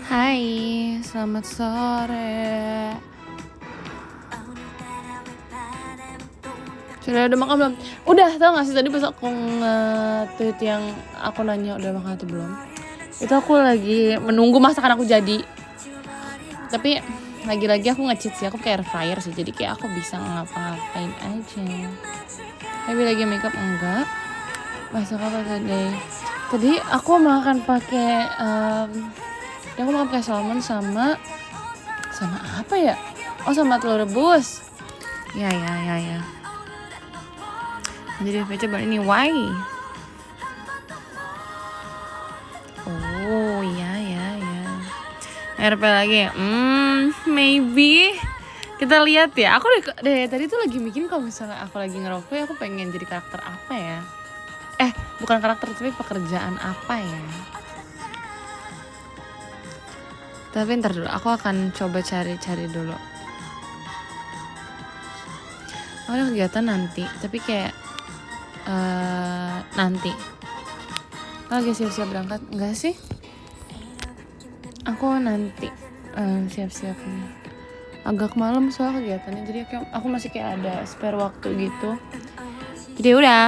Hai, selamat sore. Udah makan belum? Udah, tau gak sih tadi pas aku nge-tweet yang aku nanya udah makan atau belum? Itu aku lagi menunggu masakan aku jadi. Tapi lagi-lagi aku nge-cheat sih, aku pakai air fryer sih. Jadi kayak aku bisa ngapa-ngapain aja. Tapi lagi makeup enggak. Masak apa tadi? Tadi aku makan pakai aku makan pakai salmon sama apa ya? Oh, sama telur rebus. Ya. Jadi coba ini why? Oh ya. RP lagi. Maybe kita lihat ya. Aku deh tadi tuh lagi mikirin kalau misalnya aku lagi ngerokok, aku pengen jadi karakter apa ya? Bukan karakter tapi pekerjaan apa ya? Tapi ntar dulu, aku akan coba cari dulu. Ada kegiatan nanti, tapi kayak nanti. Lagi siap-siap berangkat enggak sih? Aku nanti siap-siap nih. Agak malam soal kegiatannya, jadi kayak aku masih kayak ada spare waktu gitu. Jadi udah.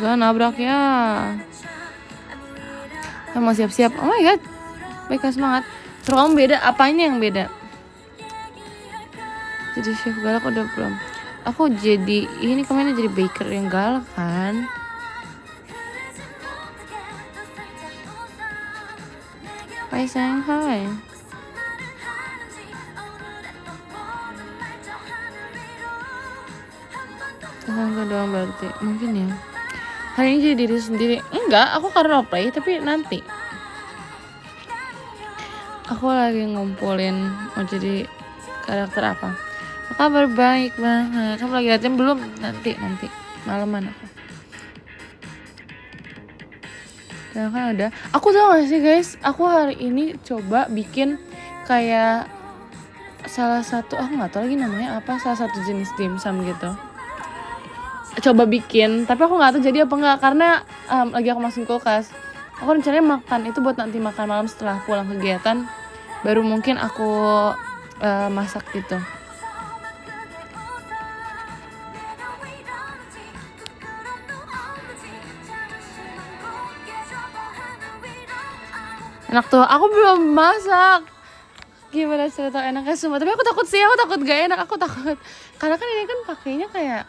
Gak nabrak ya. Sama siap-siap. Oh my god. Baik, semangat. Terus kamu beda, apanya yang beda? Jadi chef galak udah belum? Aku jadi ini kemarin jadi baker yang galak kan? Hai sayang, hai. Enggak doang berarti, mungkin ya. Hari ini jadi diri sendiri. Enggak, aku karena roleplay, tapi nanti. Aku lagi ngumpulin mau jadi karakter apa. Kabar baik banget. Kamu lagi latihan belum? Nanti malaman aku. Dan kan udah. Aku tau gak sih guys, aku hari ini coba bikin kayak salah satu, aku nggak tahu lagi namanya apa, salah satu jenis dimsum gitu. Coba bikin, tapi aku nggak tahu jadi apa nggak karena lagi aku masukin kulkas. Aku rencananya makan itu buat nanti makan malam setelah pulang kegiatan. Baru mungkin aku masak gitu. Enak tuh, aku belum masak. Gimana cerita enaknya semua? Tapi aku takut gak enak, aku takut. Karena kan ini kan pakainya kayak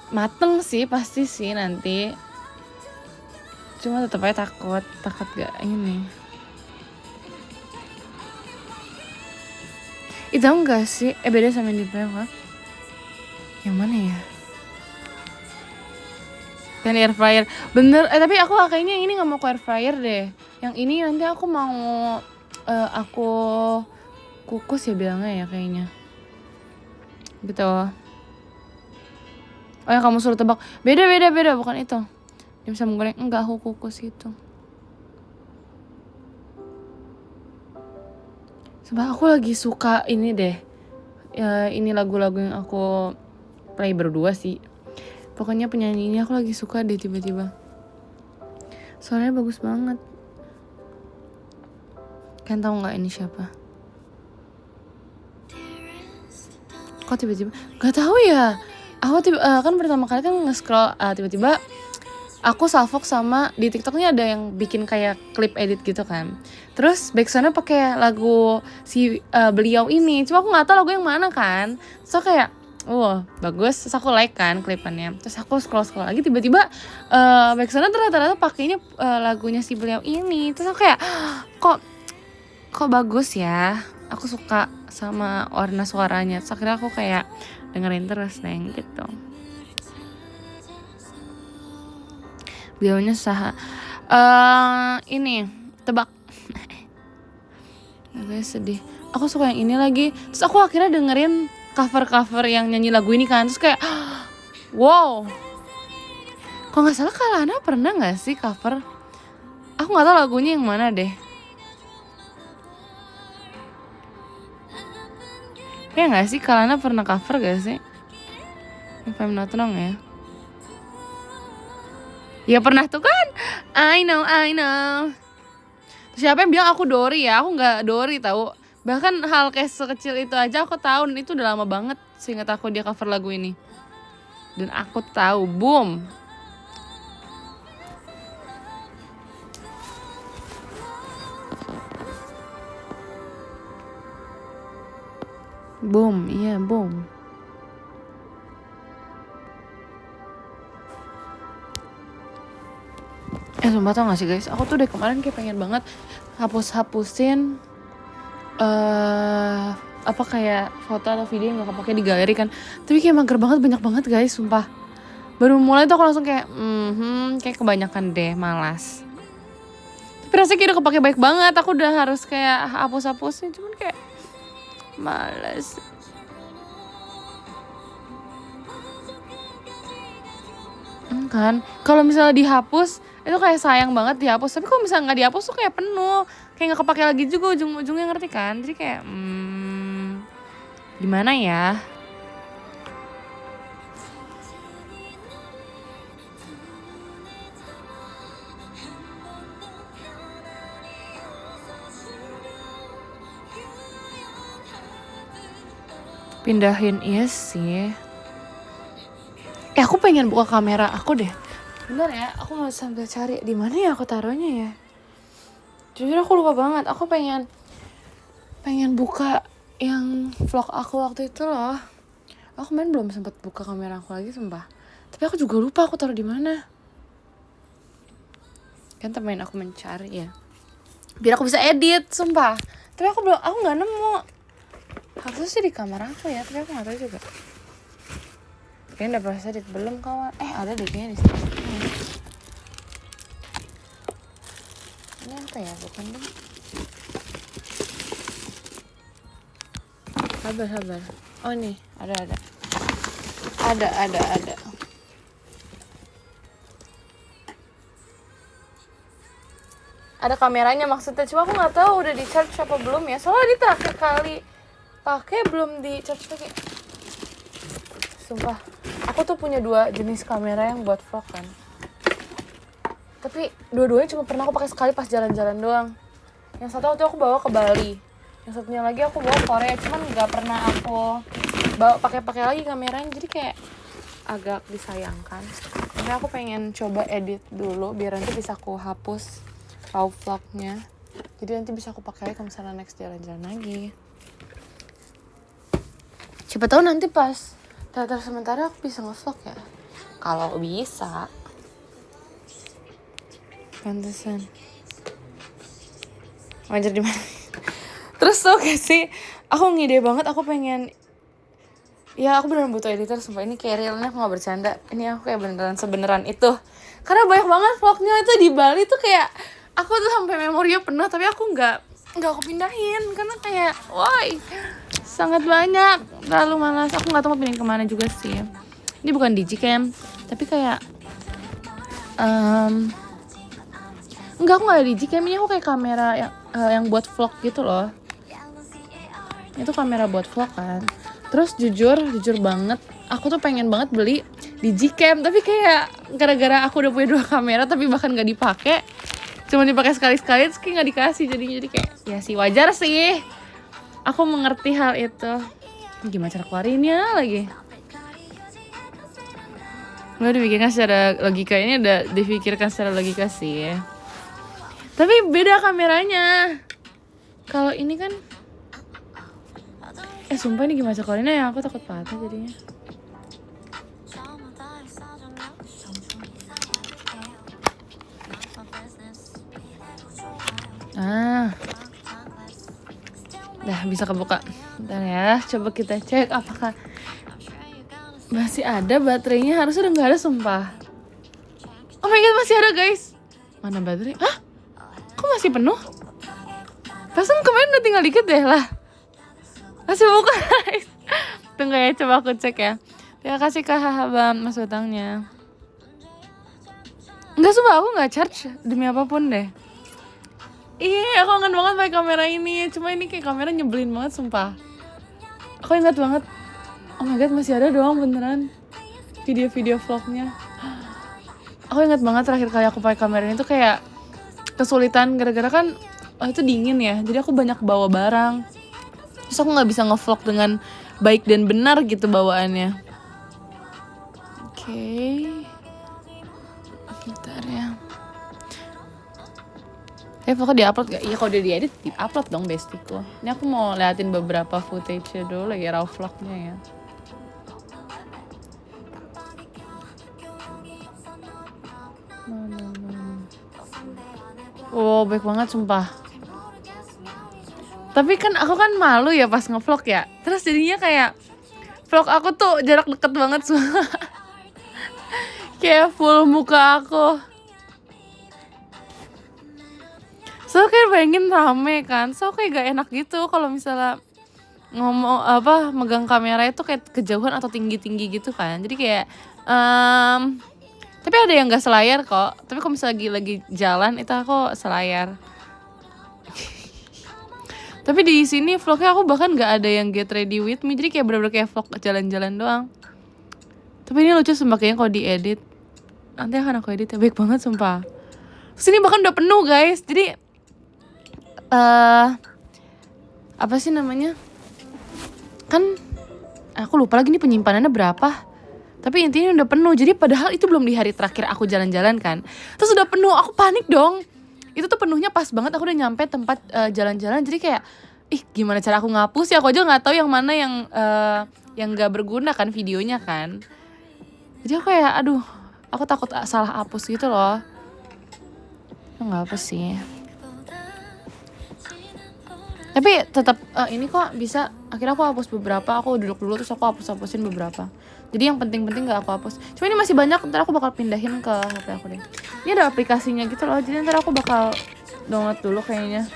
mateng sih, pasti sih nanti. Cuma tetap aja takut gak ini. Itu enggak sih? Beda sama yang di Preva. Yang mana ya? Kan air fryer. Bener, tapi aku kayaknya yang ini gak mau ke air fryer deh. Yang ini nanti aku mau aku kukus ya bilangnya ya kayaknya. Gitu. Oh yang kamu suruh tebak. Beda, bukan itu. Dia bisa menggoreng, enggak aku kukus itu. Sebab aku lagi suka ini deh. Ya, ini lagu-lagu yang aku play berdua sih. Pokoknya penyanyi ini aku lagi suka deh tiba-tiba. Suaranya bagus banget. Kalian tahu nggak ini siapa? Kok tiba-tiba? Gak tahu ya. Aku kan pertama kali kan nge-scroll tiba-tiba aku salfok sama di TikToknya ada yang bikin kayak klip edit gitu kan. Terus backsoundnya pakai lagu si beliau ini. Cuma aku nggak tahu lagu yang mana kan. So kayak bagus. Terus aku like kan klipannya. Terus aku scroll lagi tiba-tiba backsoundnya ternyata pakainya lagunya si beliau ini. Terus aku kayak kok bagus ya. Aku suka sama warna suaranya. Terus akhirnya aku kayak dengerin terus neng gitu. Beliaunya saha. Ini tebak. Agak sedih. Aku suka yang ini lagi. Terus aku akhirnya dengerin cover yang nyanyi lagu ini kan. Terus kayak wow. Kok nggak salah Kalana pernah nggak sih cover? Aku nggak tahu lagunya yang mana deh. Ya nggak sih Kalana pernah cover gak sih? If I'm not wrong ya. Ya pernah tuh kan. I know. Siapa yang bilang aku Dori ya? Aku nggak Dori tahu. Bahkan hal kayak sekecil itu aja aku tahu, dan itu udah lama banget seingat aku dia cover lagu ini. Dan aku tahu, boom. Boom, iya boom. Sumpah tau gak sih guys, aku tuh dari kemarin kayak pengen banget hapusin apa kayak foto atau video yang gak kepake di galeri kan. Tapi kayak mager banget, banyak banget guys, sumpah. Baru mulai tuh aku langsung kayak kayak kebanyakan deh, malas. Tapi rasanya kayak udah kepake baik banget, aku udah harus kayak hapus-hapusin, cuman kayak malas. Kan kalau misalnya dihapus itu kayak sayang banget dihapus, tapi kalau misalnya nggak dihapus tuh kayak penuh, kayak nggak kepake lagi juga ujung-ujungnya, ngerti kan? Jadi kayak gimana ya? Pindahin, iya sih. Aku pengen buka kamera aku deh. Bentar ya, aku mau sambil cari di mana ya aku taruhnya ya. Jujur aku lupa banget. Aku pengen buka yang vlog aku waktu itu loh. Aku kemarin belum sempat buka kamera aku lagi, sumpah. Tapi aku juga lupa aku taruh di mana. Kan temenin aku mencari ya. Biar aku bisa edit, sumpah. Tapi aku nggak nemu. Harusnya sih di kamar aku ya, tapi aku nggak tahu juga. Kayaknya udah proses edit belum kawan? Ada deh kayaknya di sini. Ini apa ya? Bukan deh. Sabar. Oh nih, ada. Ada kameranya maksudnya, cuma aku nggak tahu udah di charge apa belum ya. Soalnya di terakhir kali pakai belum di charge lagi. Sumpah, aku tuh punya 2 jenis kamera yang buat vlog kan. Tapi dua-duanya cuma pernah aku pakai sekali pas jalan-jalan doang. Yang satu waktu aku bawa ke Bali, yang satunya lagi aku bawa ke Korea, cuman nggak pernah aku bawa pakai lagi kameranya. Jadi kayak agak disayangkan. Tapi aku pengen coba edit dulu biar nanti bisa aku hapus raw vlognya. Jadi nanti bisa aku pakai kalau misalnya next jalan-jalan lagi. Siapa tahu nanti pas teater sementara aku bisa nge-vlog ya. Kalau bisa. Pantesan. Wajar di mana? Terus tuh kayak sih, aku ngide banget, aku pengen. Ya aku beneran butuh editor, sumpah ini kayak realnya, aku gak bercanda. Ini aku kayak beneran sebeneran itu. Karena banyak banget vlognya itu di Bali tuh kayak aku tuh sampai memorinya penuh, tapi aku nggak aku pindahin karena kayak sangat banyak, terlalu malas. Aku nggak tahu mau pindahin kemana juga sih. Ini bukan digicam, tapi kayak enggak, aku nggak ada digicam. Ini aku kayak kamera yang buat vlog gitu loh. Itu kamera buat vlog kan. Terus jujur banget, aku tuh pengen banget beli digicam, tapi kayak gara-gara aku udah punya 2 kamera tapi bahkan nggak dipakai, cuma dipakai sekali-sekali, terus kayak nggak dikasih. Jadi kayak ya sih, wajar sih. Aku mengerti hal itu. Gimana cara keluarinnya lagi? Udah dipikirkan secara logika, ini udah dipikirkan secara logika sih. Tapi beda kameranya. Kalau ini kan sumpah ini gimana cara keluarinnya ya, aku takut patah jadinya. Dah bisa kebuka. Bentar ya, coba kita cek apakah masih ada baterainya. Harusnya udah gak ada, sumpah. Oh my god, masih ada guys. Mana baterai? Kok masih penuh? Pasan kemarin udah tinggal dikit deh lah. Masih buka guys. Tunggu ya, coba aku cek ya. Terima kasih Kak Hahabam mas utangnya. Enggak, sumpah aku gak charge demi apapun deh. Iya, aku kangen banget pakai kamera ini. Cuma ini kayak kamera nyebelin banget, sumpah. Aku ingat banget. Oh my god, masih ada doang beneran video-video vlognya. Aku ingat banget terakhir kali aku pakai kamera ini tuh kayak kesulitan gara-gara kan itu dingin ya, jadi aku banyak bawa barang. Terus aku nggak bisa ngevlog dengan baik dan benar gitu bawaannya. Oke. Bentar ya. Vlognya diupload gak? Iya kalau udah diedit diupload dong bestiku. Ini aku mau liatin beberapa footage dulu lagi raw vlognya ya. Oh baik banget sumpah. Tapi kan aku kan malu ya pas ngevlog ya. Terus jadinya kayak vlog aku tuh jarak deket banget semua. Kayak full muka aku. So kayak bayangin rame kan. So kayak gak enak gitu kalau misalnya ngomong megang kamera itu kayak kejauhan atau tinggi-tinggi gitu kan. Jadi kayak tapi ada yang gak selayar kok. Tapi kalau misalnya lagi jalan itu aku selayar. Tapi di sini vlognya aku bahkan gak ada yang get ready with me. Jadi kayak bener-bener kayak vlog jalan-jalan doang. Tapi ini lucu sumpah kayaknya kalau diedit. Nanti akan aku edit ya, baik banget sumpah. Sini bahkan udah penuh guys. Jadi apa sih namanya? Kan aku lupa lagi nih penyimpanannya berapa. Tapi intinya udah penuh. Jadi padahal itu belum di hari terakhir aku jalan-jalan kan. Terus udah penuh, aku panik dong. Itu tuh penuhnya pas banget aku udah nyampe tempat jalan-jalan. Jadi kayak gimana cara aku ngapus ya? Aku aja nggak tahu yang mana yang nggak berguna kan videonya kan. Jadi aku kayak aduh, aku takut salah hapus gitu loh. Nggak apa sih. Tapi tetap ini kok bisa. Akhirnya aku hapus beberapa. Aku duduk dulu terus aku hapusin beberapa. Jadi yang penting-penting gak aku hapus. Cuma ini masih banyak. Ntar aku bakal pindahin ke HP aku deh. Ini ada aplikasinya gitu loh. Jadi ntar aku bakal download dulu kayaknya.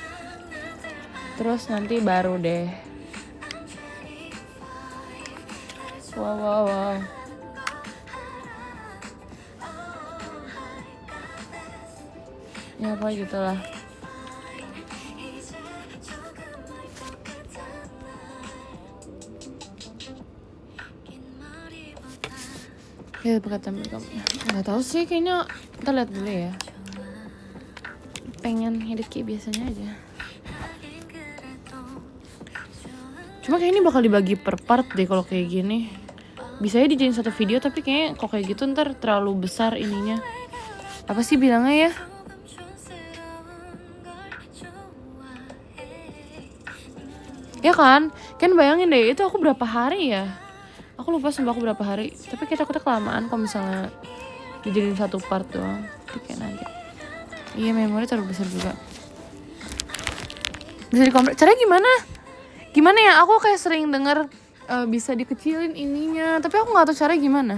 Terus nanti baru deh. Wow. Ya apa gitu lah. Ya pakai tampil kamu. Nggak tahu sih kayaknya. Kita lihat dulu ya. Pengen edit kayak biasanya aja. Cuma kayak ini bakal dibagi per part deh kalau kayak gini. Bisa ya dijadiin satu video tapi kayaknya kok kayak gitu ntar terlalu besar ininya. Apa sih bilangnya ya? Ya kan? Kan bayangin deh itu aku berapa hari ya? Aku lupa sumpah aku berapa hari. Tapi kita kelamaan kalau misalnya dijadiin satu part doang. Bikin aja. Iya memori terlalu besar juga. Bisa dikonvert. Caranya gimana? Gimana ya? Aku kayak sering denger bisa dikecilin ininya. Tapi aku gak tahu caranya gimana.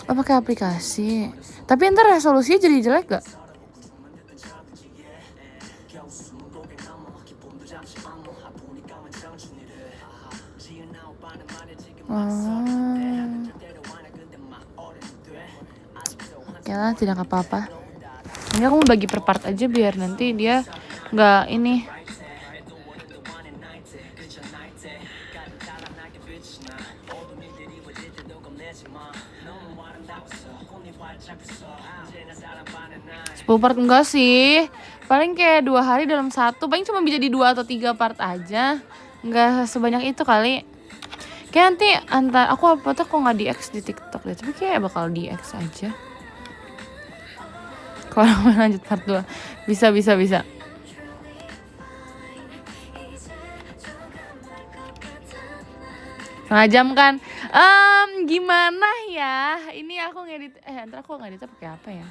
Oh pakai aplikasi. Tapi ntar resolusinya jadi jelek gak? Ya tidak apa-apa. Ini aku mau bagi per part aja biar nanti dia nggak ini. Part enggak sih, paling kayak 2 hari dalam satu, paling cuma bisa di 2 atau 3 part aja, nggak sebanyak itu kali. Kayak nanti aku uploadnya kok nggak di X di TikTok deh, tapi kayak bakal di X aja. Kalau mau lanjut part 2 bisa. Setengah jam kan? Gimana ya? Ini aku ngedit, ntar aku ngeditnya pakai apa ya?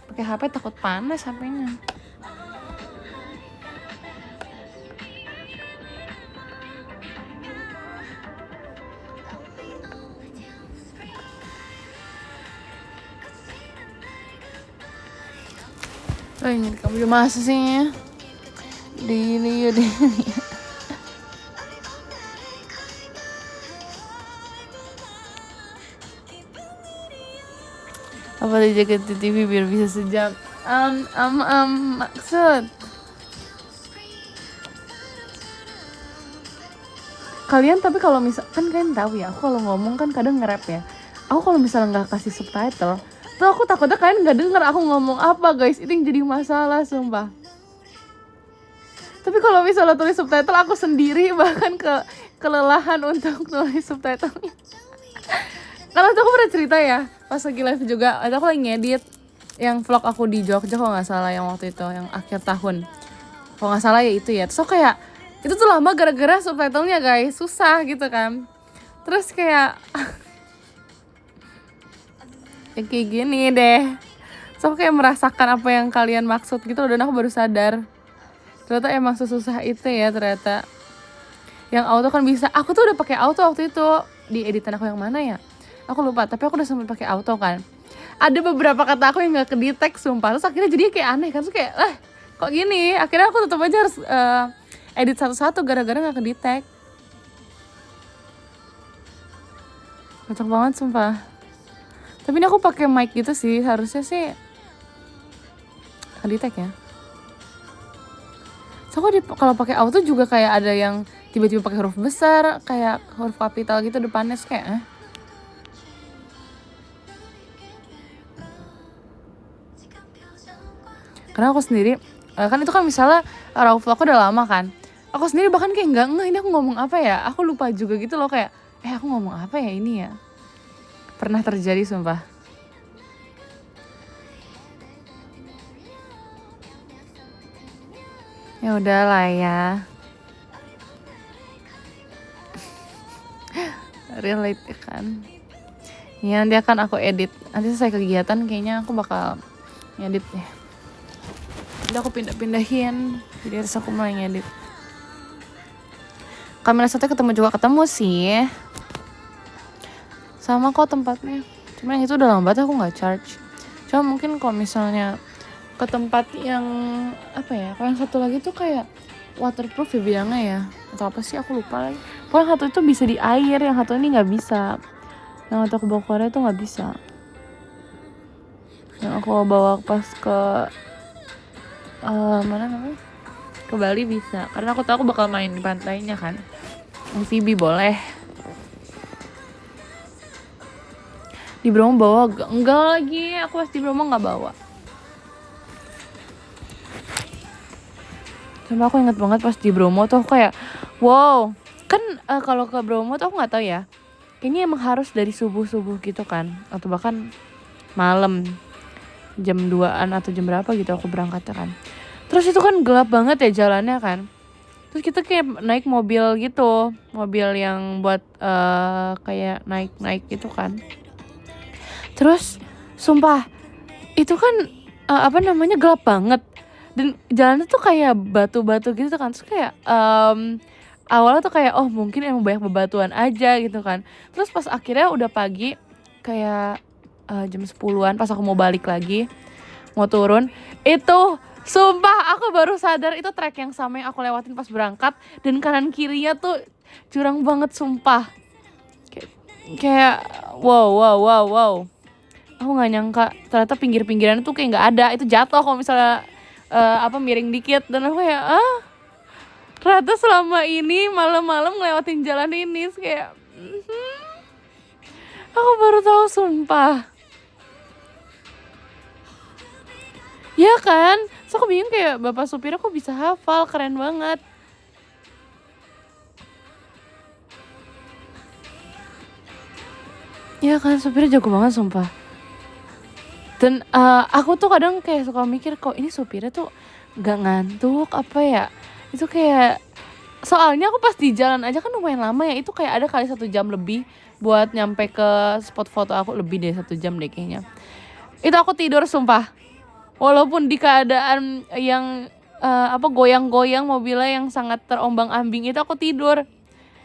Pakai HP takut panas HP-nya. Ini kamu udah masa sih? Dini. Apa dijaga di TV biar bisa sejam? Maksud Kalian tapi kalau misal kan kalian tahu ya, aku kalau ngomong kan kadang nge-rap ya. Aku kalau misalnya nggak kasih subtitle, tuh aku takutnya kalian nggak denger aku ngomong apa guys. Itu yang jadi masalah sumpah. Tapi kalau misalnya tulis subtitle aku sendiri bahkan kelelahan untuk tulis subtitlenya. Karena tuh aku pernah cerita ya, pas lagi live juga, itu aku lagi ngedit yang vlog aku di Jogja kalau nggak salah yang waktu itu, yang akhir tahun. Kalau nggak salah ya itu ya. Terus aku kayak itu tuh lama gara-gara subtitlenya guys, susah gitu kan. Terus kayak ya kayak gini deh. So kayak merasakan apa yang kalian maksud gitu loh, dan aku baru sadar ternyata emang sesusah itu ya ternyata. Yang auto kan bisa. Aku tuh udah pakai auto waktu itu di editan aku yang mana ya? Aku lupa, tapi aku udah sempat pakai auto kan. Ada beberapa kata aku yang nggak kedetek sumpah. Terus akhirnya jadi kayak aneh kan, terus kayak kok gini. Akhirnya aku tetap aja harus edit satu-satu gara-gara nggak kedetek. Kocak banget sumpah. Tapi ini aku pakai mic gitu sih, harusnya sih kedetek ya. So aku kalau pakai auto juga kayak ada yang tiba-tiba pakai huruf besar, kayak huruf kapital gitu depannya, kayak Karena aku sendiri kan itu kan misalnya raw vlog aku udah lama kan. Aku sendiri bahkan kayak nggak ini aku ngomong apa ya. Aku lupa juga gitu loh, kayak aku ngomong apa ya ini ya. Pernah terjadi sumpah. Ya udahlah ya. Relate kan. Ya nanti akan aku edit. Nanti selesai kegiatan kayaknya aku bakal ngedit ya. Udah aku pindah-pindahin. Jadi harus aku mulai ngedit. Kamera satu ketemu sih. Sama kok tempatnya. Cuma yang itu udah lama banget aku gak charge. Cuma mungkin kalau misalnya ke tempat yang apa ya, kalau yang satu lagi tuh kayak waterproof ya bilangnya ya, atau apa sih aku lupa lagi. Pokoknya satu itu bisa di air, yang satu ini nggak bisa. Yang waktu aku bawa Korea itu nggak bisa. Yang aku bawa pas ke mana namanya, ke Bali bisa, karena aku tahu aku bakal main di pantainya kan. Amfibi boleh. Di Bromo bawa enggak lagi, aku pas di Bromo nggak bawa. Cuma aku inget banget pas di Bromo tuh aku kayak wow, kan kalau ke Bromo tuh aku nggak tahu ya, kayaknya emang harus dari subuh gitu kan, atau bahkan malam jam 2-an atau jam berapa gitu aku berangkatnya kan. Terus itu kan gelap banget ya jalannya kan. Terus kita kayak naik mobil gitu, mobil yang buat kayak naik gitu kan. Terus sumpah itu kan gelap banget. Dan jalannya tuh kayak batu-batu gitu kan. Terus kayak awalnya tuh kayak mungkin emang banyak bebatuan aja gitu kan. Terus pas akhirnya udah pagi kayak jam 10-an pas aku mau balik lagi, mau turun, itu sumpah aku baru sadar itu trek yang sama yang aku lewatin pas berangkat. Dan kanan kirinya tuh jurang banget sumpah. Kayak wow. Aku gak nyangka ternyata pinggir-pinggiran tuh kayak gak ada. Itu jatuh kalau misalnya miring dikit. Dan aku kayak ternyata selama ini malam-malam ngelewatin jalan ini kayak aku baru tahu sumpah. Ya kan? So aku bingung kayak bapak supir aku bisa hafal, keren banget. Ya kan, supirnya jago banget sumpah. Dan aku tuh kadang kayak suka mikir kok ini supirnya tuh gak ngantuk apa ya. Itu kayak soalnya aku pas di jalan aja kan lumayan lama ya. Itu kayak ada kali 1 jam lebih buat nyampe ke spot foto aku, lebih dari 1 jam deh kayaknya. Itu aku tidur sumpah. Walaupun di keadaan yang goyang-goyang mobilnya yang sangat terombang-ambing, itu aku tidur.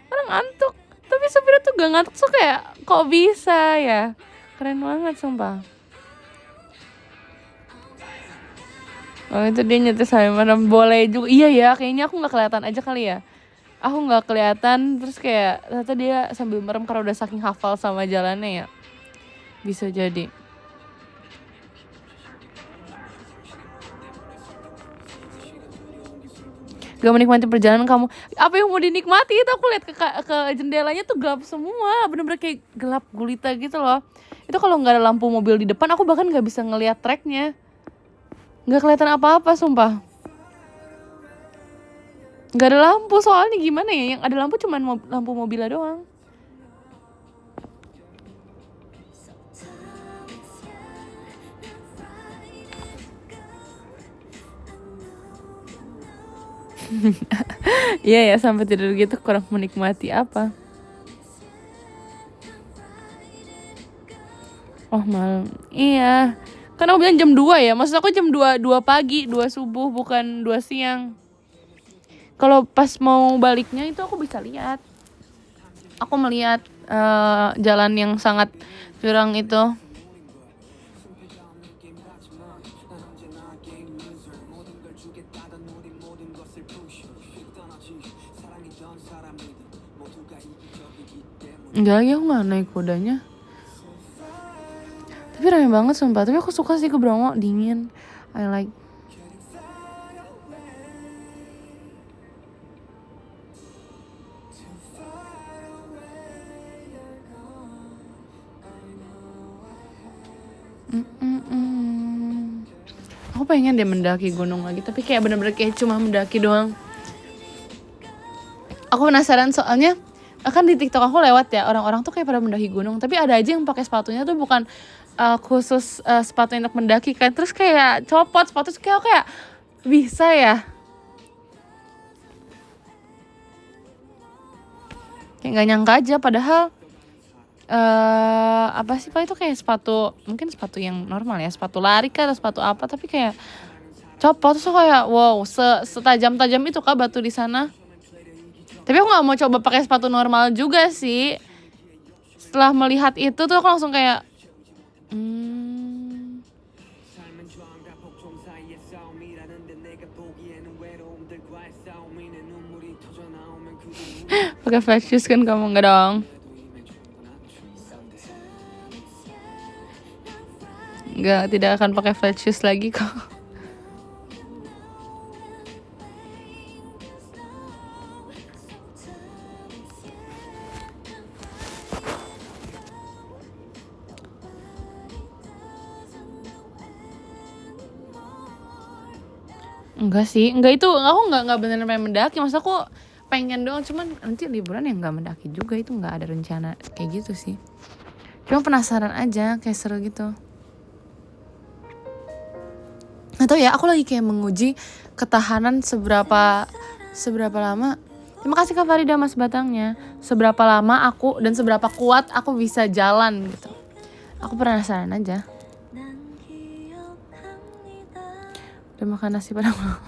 Karena ngantuk. Tapi supirnya tuh gak ngantuk, so kayak kok bisa ya. Keren banget sumpah. Oh itu dia nyetir sampai mana, boleh juga. Iya ya, kayaknya aku gak kelihatan aja kali ya. Aku gak kelihatan, terus kayak ternyata dia sambil merem karena udah saking hafal sama jalannya ya. Bisa jadi. Gak menikmati perjalanan kamu. Apa yang mau dinikmati? Itu aku lihat ke jendelanya tuh gelap semua, bener-bener kayak gelap gulita gitu loh. Itu kalau nggak ada lampu mobil di depan, aku bahkan nggak bisa ngelihat treknya, nggak kelihatan apa-apa sumpah. Nggak ada lampu soalnya, gimana ya, yang ada lampu cuman lampu mobilnya doang. Iya ya, sampai tidur gitu kurang menikmati apa. Oh malam, iya. Kan aku bilang jam 2 ya, maksud aku jam 2 pagi, 2 subuh, bukan 2 siang. Kalau pas mau baliknya itu aku bisa lihat. Aku melihat jalan yang sangat curam itu. Enggak lagi, aku gak naik kudanya. Tapi ramai banget sumpah. Tapi aku suka sih ke Bromo, dingin. I like. Aku pengen deh mendaki gunung lagi, tapi kayak bener-bener kayak cuma mendaki doang. Aku penasaran soalnya kan di TikTok aku lewat ya, orang-orang tuh kayak pada mendaki gunung, tapi ada aja yang pakai sepatunya tuh bukan khusus sepatu untuk mendaki kan, terus kayak copot sepatu, kayak bisa ya, kayak nggak nyangka aja. Padahal apa sih Pak, itu kayak sepatu, mungkin sepatu yang normal ya, sepatu lari kah atau sepatu apa, tapi kayak copot. Terus kayak wow, setajam-tajam itu kah batu di sana. Tapi aku nggak mau coba pakai sepatu normal juga sih. Setelah melihat itu tuh aku langsung kayak pakai flat shoes kan kamu? Nggak dong. Nggak, tidak akan pakai flat shoes lagi kok. Enggak sih, enggak, itu aku nggak beneran pengen mendaki. Maksud aku pengen doang, cuman nanti liburan yang nggak mendaki juga, itu nggak ada rencana kayak gitu sih. Cuma penasaran aja, kayak seru gitu. Nggak tahu ya, aku lagi kayak menguji ketahanan seberapa lama. Terima kasih Kak Farida Mas Batangnya. Seberapa lama aku dan seberapa kuat aku bisa jalan gitu. Aku penasaran aja. Udah makan nasi padang belum?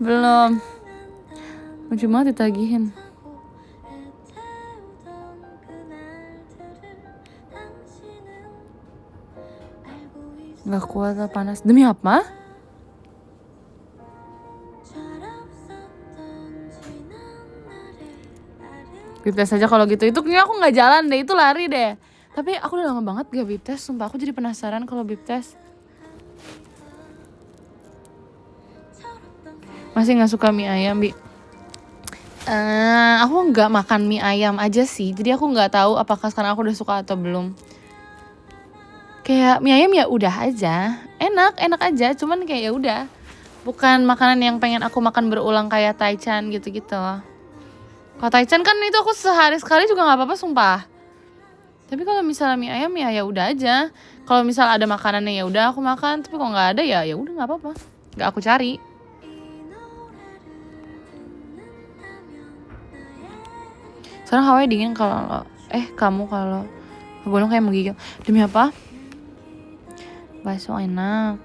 Belum. Cuma ditagihin. Gak kuat lah, panas. Demi apa? Bip tes aja kalau gitu. Itu kayaknya aku gak jalan deh, itu lari deh. Tapi aku udah lama banget gak bip tes. Sumpah aku jadi penasaran kalau bip tes. Masih gak suka mie ayam, Bi? Aku gak makan mie ayam aja sih. Jadi aku gak tahu apakah sekarang aku udah suka atau belum. Kayak mie ayam ya udah aja, enak aja, cuman kayak ya udah, bukan makanan yang pengen aku makan berulang kayak taichan gitu-gitu. Kalau taichan kan itu aku sehari sekali juga nggak apa-apa sumpah. Tapi kalau misalnya mie ayam ya udah aja. Kalau misal ada makanannya ya udah aku makan, tapi kalau nggak ada ya udah nggak apa-apa, nggak aku cari. Sekarang Hawaii dingin, kalau kamu kalau ke gunung kayak menggigil. Demi apa? Bakso enak.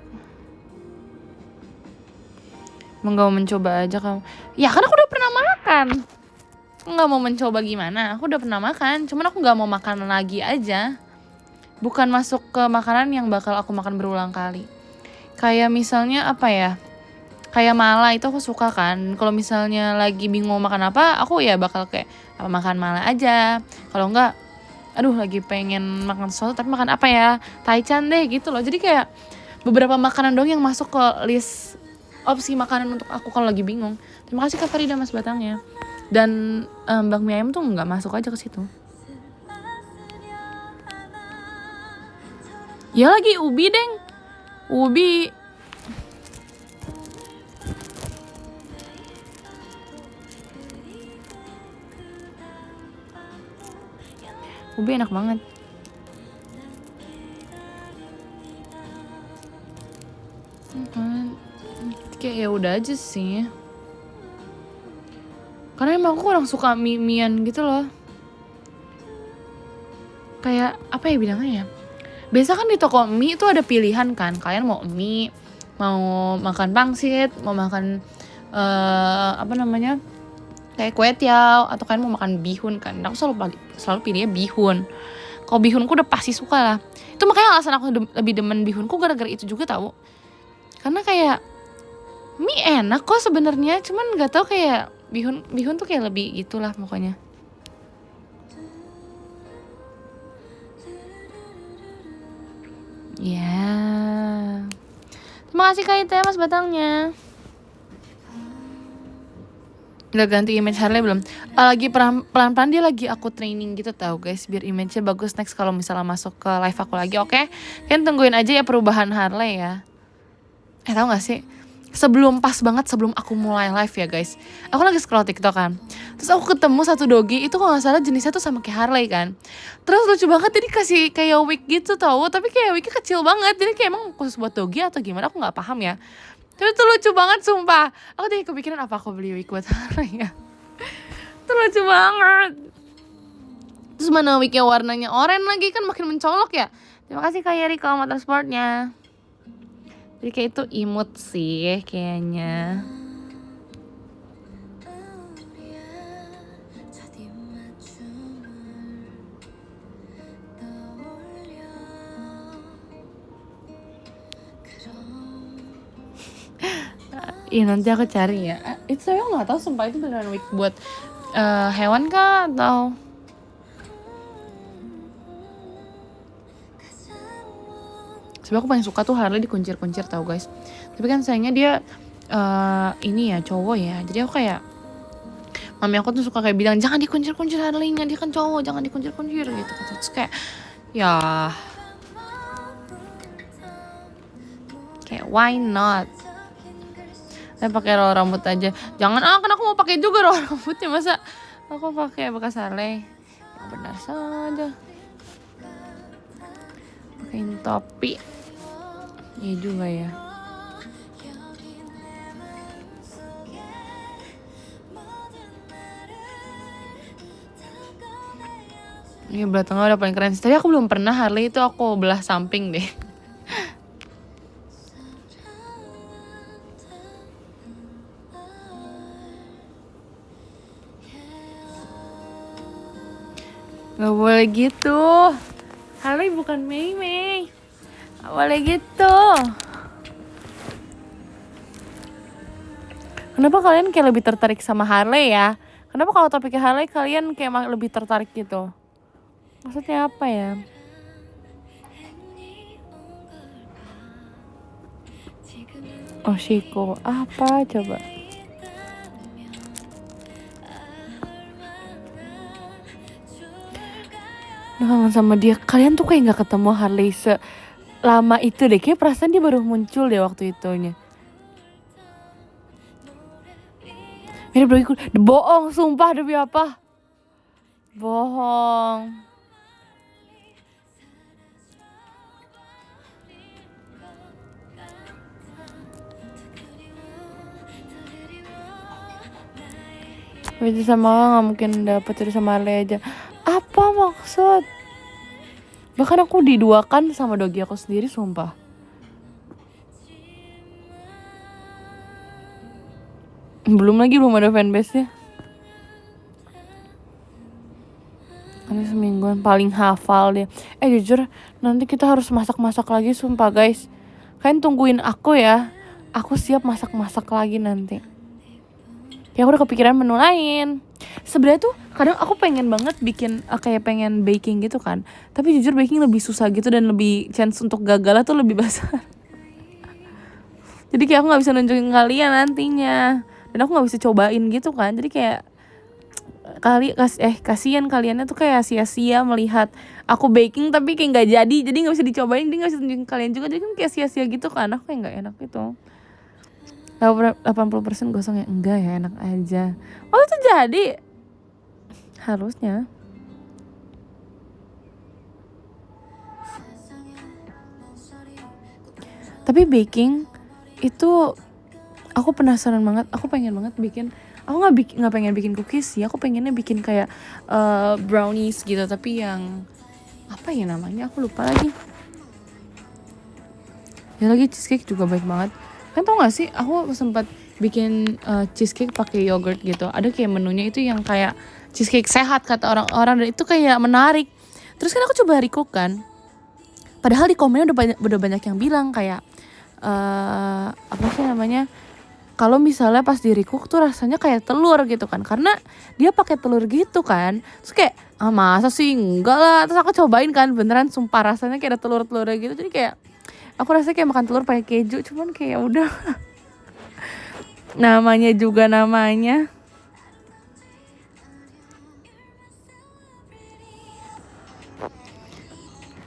Emang gak mau mencoba aja kamu? Ya kan aku udah pernah makan. Aku gak mau mencoba gimana? Aku udah pernah makan, cuman aku gak mau makan lagi aja. Bukan masuk ke makanan yang bakal aku makan berulang kali. Kayak misalnya apa ya, kayak mala itu aku suka kan. Kalau misalnya lagi bingung makan apa, aku ya bakal kayak makan mala aja. Kalau enggak, aduh lagi pengen makan sesuatu tapi makan apa ya, taichan deh gitu loh. Jadi kayak beberapa makanan dong yang masuk ke list opsi makanan untuk aku kalau lagi bingung. Terima kasih Kak Farida Mas Batangnya. Dan bakmi ayam tuh nggak masuk aja ke situ. Ya lagi ubi deng, ubi. Ubi enak banget. Kayak ya udah aja sih. Karena emang aku kurang suka mie-mian gitu loh. Kayak apa ya bilangnya ya? Biasa kan di toko mie itu ada pilihan kan. Kalian mau mie, mau makan pangsit, mau makan apa namanya? Kayak kue tiaw, atau kalian mau makan bihun kan. Aku selalu pilihnya bihun. Kalau bihunku udah pasti suka lah. Itu makanya alasan aku lebih demen bihunku gara-gara itu juga tahu. Karena kayak mie enak kok sebenarnya, cuman nggak tahu kayak bihun tuh kayak lebih gitulah pokoknya. Ya. Terima kasih Kak Ita Mas Batangnya. Udah ganti image Harley belum? Lagi pelan-pelan dia lagi aku training gitu tahu guys, biar image-nya bagus next kalau misalnya masuk ke live aku lagi, oke? Kalian tungguin aja ya perubahan Harley ya. Tahu gak sih? Sebelum aku mulai live ya guys, aku lagi scroll TikTok kan. Terus aku ketemu satu dogi, itu kalau gak salah jenisnya tuh sama kayak Harley kan. Terus lucu banget, jadi kasih kayak wig gitu tahu, tapi kayak wignya kecil banget. Jadi kayak emang khusus buat dogi atau gimana, aku gak paham ya. Tapi itu lucu banget sumpah. Aku tadi kepikiran apa aku beli wig buat Harley ya. Itu lucu banget. Terus mana wignya warnanya oranye lagi kan makin mencolok ya. Terima kasih Kak Yeri kalau motorsportnya. Jadi kayak itu imut sih kayaknya. Iya nanti aku cari ya. Itu saya nggak tahu sumpah itu beneran wig buat hewan kah atau sebab aku paling suka tuh Harley dikuncir-kuncir tahu guys. Tapi kan sayangnya dia ini ya cowok ya. Jadi aku kayak mami aku tuh suka kayak bilang jangan dikuncir-kuncir Harley-nya, dia kan cowok, jangan dikuncir-kuncir gitu. Terus kayak ya kayak why not? Saya pakai roll rambut aja. Jangan kan aku mau pakai juga roll rambutnya, masa aku pakai bekas Harley. Yang benar saja. Pakein topi. Iya juga ya. Ini belah tengah udah paling keren. Tapi aku belum pernah Harley itu aku belah samping deh. Gak boleh gitu. Harley bukan Mei. Gak boleh gitu. Kenapa kalian kayak lebih tertarik sama Harley ya? Kenapa kalau topiknya Harley kalian kayak lebih tertarik gitu? Maksudnya apa ya? Oh Shiko, apa coba? Kangen sama dia. Kalian tuh kayak gak ketemu Harley selama itu deh. Kayak perasaan dia baru muncul deh waktu itunya. Mirip dogiku. Bohong sumpah, demi apa? Bohong. Itu sama gak mungkin dapet itu sama Harley aja. Apa maksud? Bahkan aku diduakan sama dogi aku sendiri sumpah. Belum ada fanbase-nya. Ini semingguan paling hafal dia. Jujur nanti kita harus masak-masak lagi sumpah guys. Kalian tungguin aku ya. Aku siap masak-masak lagi nanti. Ya aku udah kepikiran menu lain. Sebenarnya tuh kadang aku pengen banget bikin kayak pengen baking gitu kan. Tapi jujur baking lebih susah gitu dan lebih chance untuk gagalnya tuh lebih besar. Jadi kayak aku nggak bisa nunjukin kalian nantinya, dan aku nggak bisa cobain gitu kan. Jadi kayak kasihan kaliannya tuh kayak sia-sia melihat aku baking tapi kayak nggak jadi nggak bisa dicobain, jadi nggak bisa tunjukin kalian juga, jadi kan kayak sia-sia gitu kan. Aku kayak nggak enak gitu. 80% gosong ya, enggak ya, enak aja. Oh itu jadi harusnya. Tapi baking itu aku penasaran banget, aku pengen banget bikin. Aku nggak pengen bikin cookies sih, aku pengennya bikin kayak brownies gitu, tapi yang apa ya namanya, aku lupa lagi. Ya lagi cheesecake juga baik banget. Kan tau gak sih, aku sempat bikin cheesecake pakai yogurt gitu. Ada kayak menunya itu yang kayak cheesecake sehat kata orang-orang, dan itu kayak menarik. Terus kan aku coba recook kan. Padahal di komennya udah banyak yang bilang kayak apa sih namanya? Kalau misalnya pas di recook tuh rasanya kayak telur gitu kan, karena dia pakai telur gitu kan. Terus kayak masa sih, enggak lah. Terus aku cobain kan, beneran sumpah rasanya kayak ada telur-telurnya gitu. Jadi kayak aku rasanya kayak makan telur pakai keju, cuman kayak udah namanya juga namanya.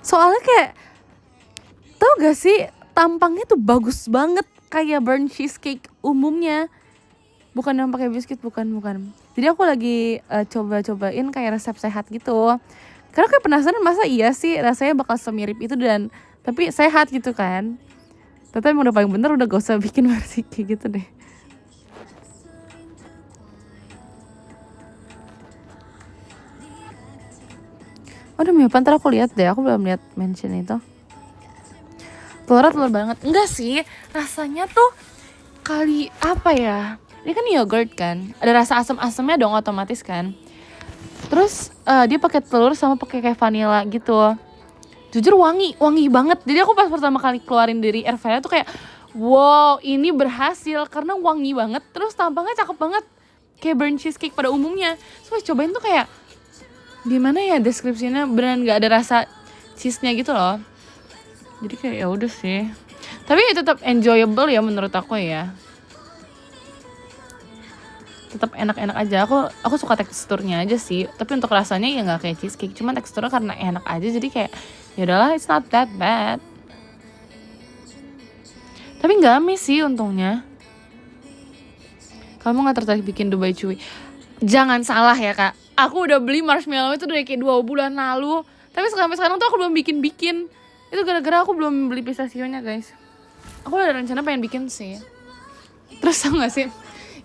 Soalnya kayak tau gak sih, tampangnya tuh bagus banget kayak burnt cheesecake umumnya. Bukan yang pakai biskuit, bukan. Jadi aku lagi coba-cobain kayak resep sehat gitu. Karena kayak penasaran, masa iya sih rasanya bakal semirip itu dan tapi sehat gitu kan. Tapi emang udah paling bener, udah gak usah bikin versi kayak gitu deh. Oh demi apa, ntar aku lihat deh, aku belum lihat mention itu. Telur banget. Enggak sih, rasanya tuh kali apa ya, ini kan yogurt kan, ada rasa asam-asamnya dong otomatis kan. Terus dia pakai telur sama pakai kayak vanilla gitu. Jujur wangi banget. Jadi aku pas pertama kali keluarin dari air fryer tuh kayak wow, ini berhasil karena wangi banget. Terus tampangnya cakep banget, kayak burnt cheesecake pada umumnya. Terus pas cobain tuh kayak gimana ya deskripsinya, beneran nggak ada rasa cheese-nya gitu loh. Jadi kayak ya udah sih. Tapi tetap enjoyable ya menurut aku ya. Tetap enak-enak aja. Aku suka teksturnya aja sih. Tapi untuk rasanya ya nggak kayak cheesecake. Cuma teksturnya karena enak aja. Jadi kayak ya udahlah, it's not that bad. Tapi nggak amis sih untungnya. Kamu nggak tertarik bikin Dubai Chewy? Jangan salah ya kak. Aku udah beli marshmallow itu dari kayak 2 bulan lalu. Tapi sampai sekarang tuh aku belum bikin. Itu gara-gara aku belum beli pistachio-nya guys. Aku ada rencana pengen bikin sih. Terus tau gak sih,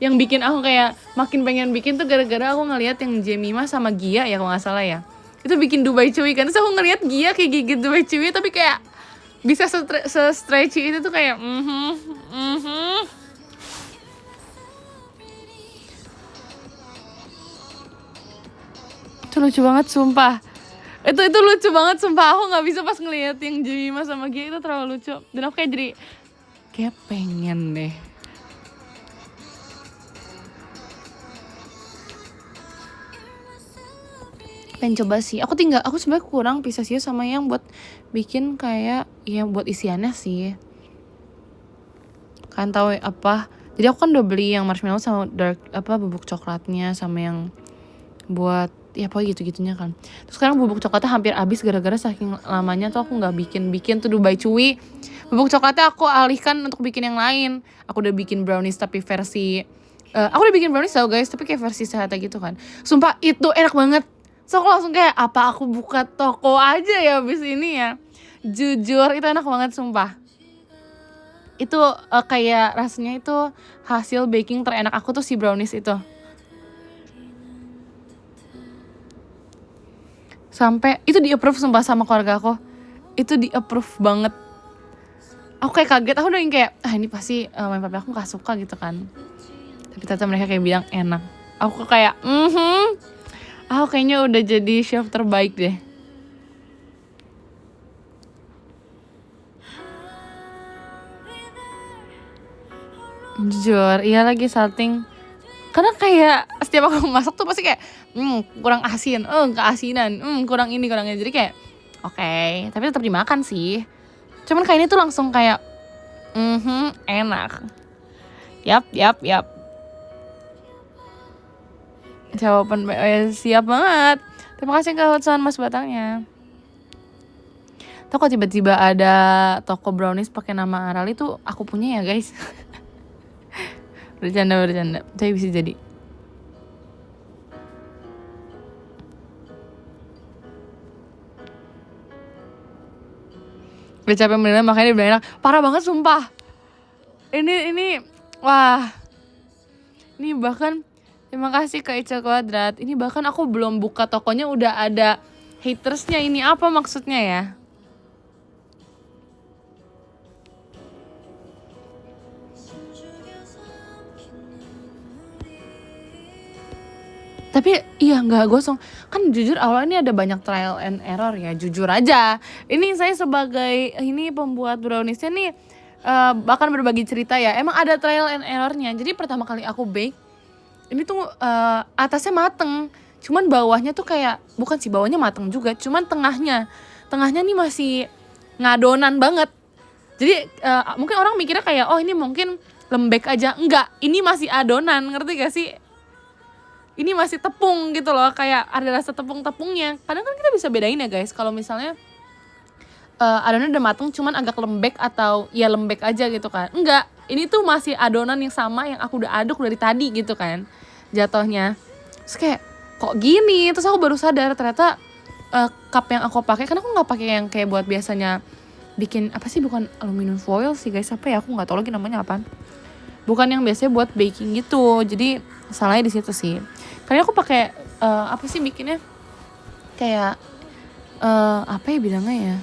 yang bikin aku kayak makin pengen bikin tuh gara-gara aku ngeliat yang Jemima sama Gia ya kalau gak salah ya. Itu bikin Dubai Chewy kan. Terus aku ngeliat Gia kayak gigit Dubai Chewy, tapi kayak bisa se-stretchy itu tuh kayak Itu lucu banget sumpah. Itu lucu banget sumpah. Aku nggak bisa pas ngeliat yang Jemima sama Gia, itu terlalu lucu. Dan aku kayak jadi kayak pengen deh. Pengen coba sih. Aku sebenarnya kurang pistachio sama yang buat bikin kayak yang buat isiannya sih. Kan tahu apa? Jadi aku kan udah beli yang marshmallow sama bubuk coklatnya sama yang buat ya pokoknya gitu-gitunya kan. Terus sekarang bubuk coklatnya hampir habis gara-gara saking lamanya tuh aku nggak bikin tuh Dubai Chewy. Bubuk coklatnya aku alihkan untuk bikin yang lain. Aku udah bikin brownies tapi versi aku udah bikin brownies tau guys, tapi kayak versi sehat gitu kan. Sumpah itu enak banget. So aku langsung kayak apa aku buka toko aja ya abis ini ya. Jujur itu enak banget sumpah. Itu kayak rasanya itu hasil baking terenak aku tuh si brownies itu. Sampai itu di-approve sumpah sama keluarga aku. Itu di-approve banget. Aku kayak kaget, aku udah yang kayak ini pasti mami papi aku gak suka gitu kan. Tapi ternyata mereka kayak bilang enak. Aku kayak aku kayaknya udah jadi chef terbaik deh. Jujur, iya lagi salting. Karena kayak setiap aku masak tuh pasti kayak kurang asin, keasinan, kurang ini. Jadi kayak oke, tapi tetap dimakan sih. Cuman kayak ini tuh langsung kayak Enak. Yap. Jawaban siap banget. Terima kasih Kak Hudson Mas Batangnya. Tuh kok tiba-tiba ada toko brownies pakai nama Arali tuh aku punya ya guys. bercanda. Tapi bisa jadi. Udah capek menilai makanya dia bilang enak. Parah banget sumpah. Ini wah. Ini bahkan terima kasih ke Ica Kuadrat. Ini bahkan aku belum buka tokonya udah ada hatersnya. Ini apa maksudnya ya? Tapi iya nggak gosong. Kan jujur awalnya ini ada banyak trial and error ya. Jujur aja. Ini saya sebagai ini pembuat browniesnya nih bahkan berbagi cerita ya. Emang ada trial and errornya. Jadi pertama kali aku bake ini tuh atasnya mateng. Cuman bawahnya tuh kayak bukan sih bawahnya mateng juga. Cuman tengahnya nih masih ngadonan banget. Jadi mungkin orang mikirnya kayak oh ini mungkin lembek aja. Enggak, ini masih adonan, ngerti gak sih? Ini masih tepung gitu loh, kayak ada rasa tepung-tepungnya. Kadang kan kita bisa bedain ya guys, kalau misalnya adonannya udah mateng cuman agak lembek atau ya lembek aja gitu kan. Enggak, ini tuh masih adonan yang sama yang aku udah aduk dari tadi gitu kan jatuhnya. Terus kayak kok gini, terus aku baru sadar ternyata cup yang aku pakai, karena aku nggak pakai yang kayak buat biasanya bikin apa sih, bukan aluminium foil sih guys, apa ya, aku nggak tahu lagi namanya apa. Bukan yang biasanya buat baking gitu, jadi salahnya di situ sih. Karena aku pakai apa sih bikinnya kayak apa ya bilangnya ya,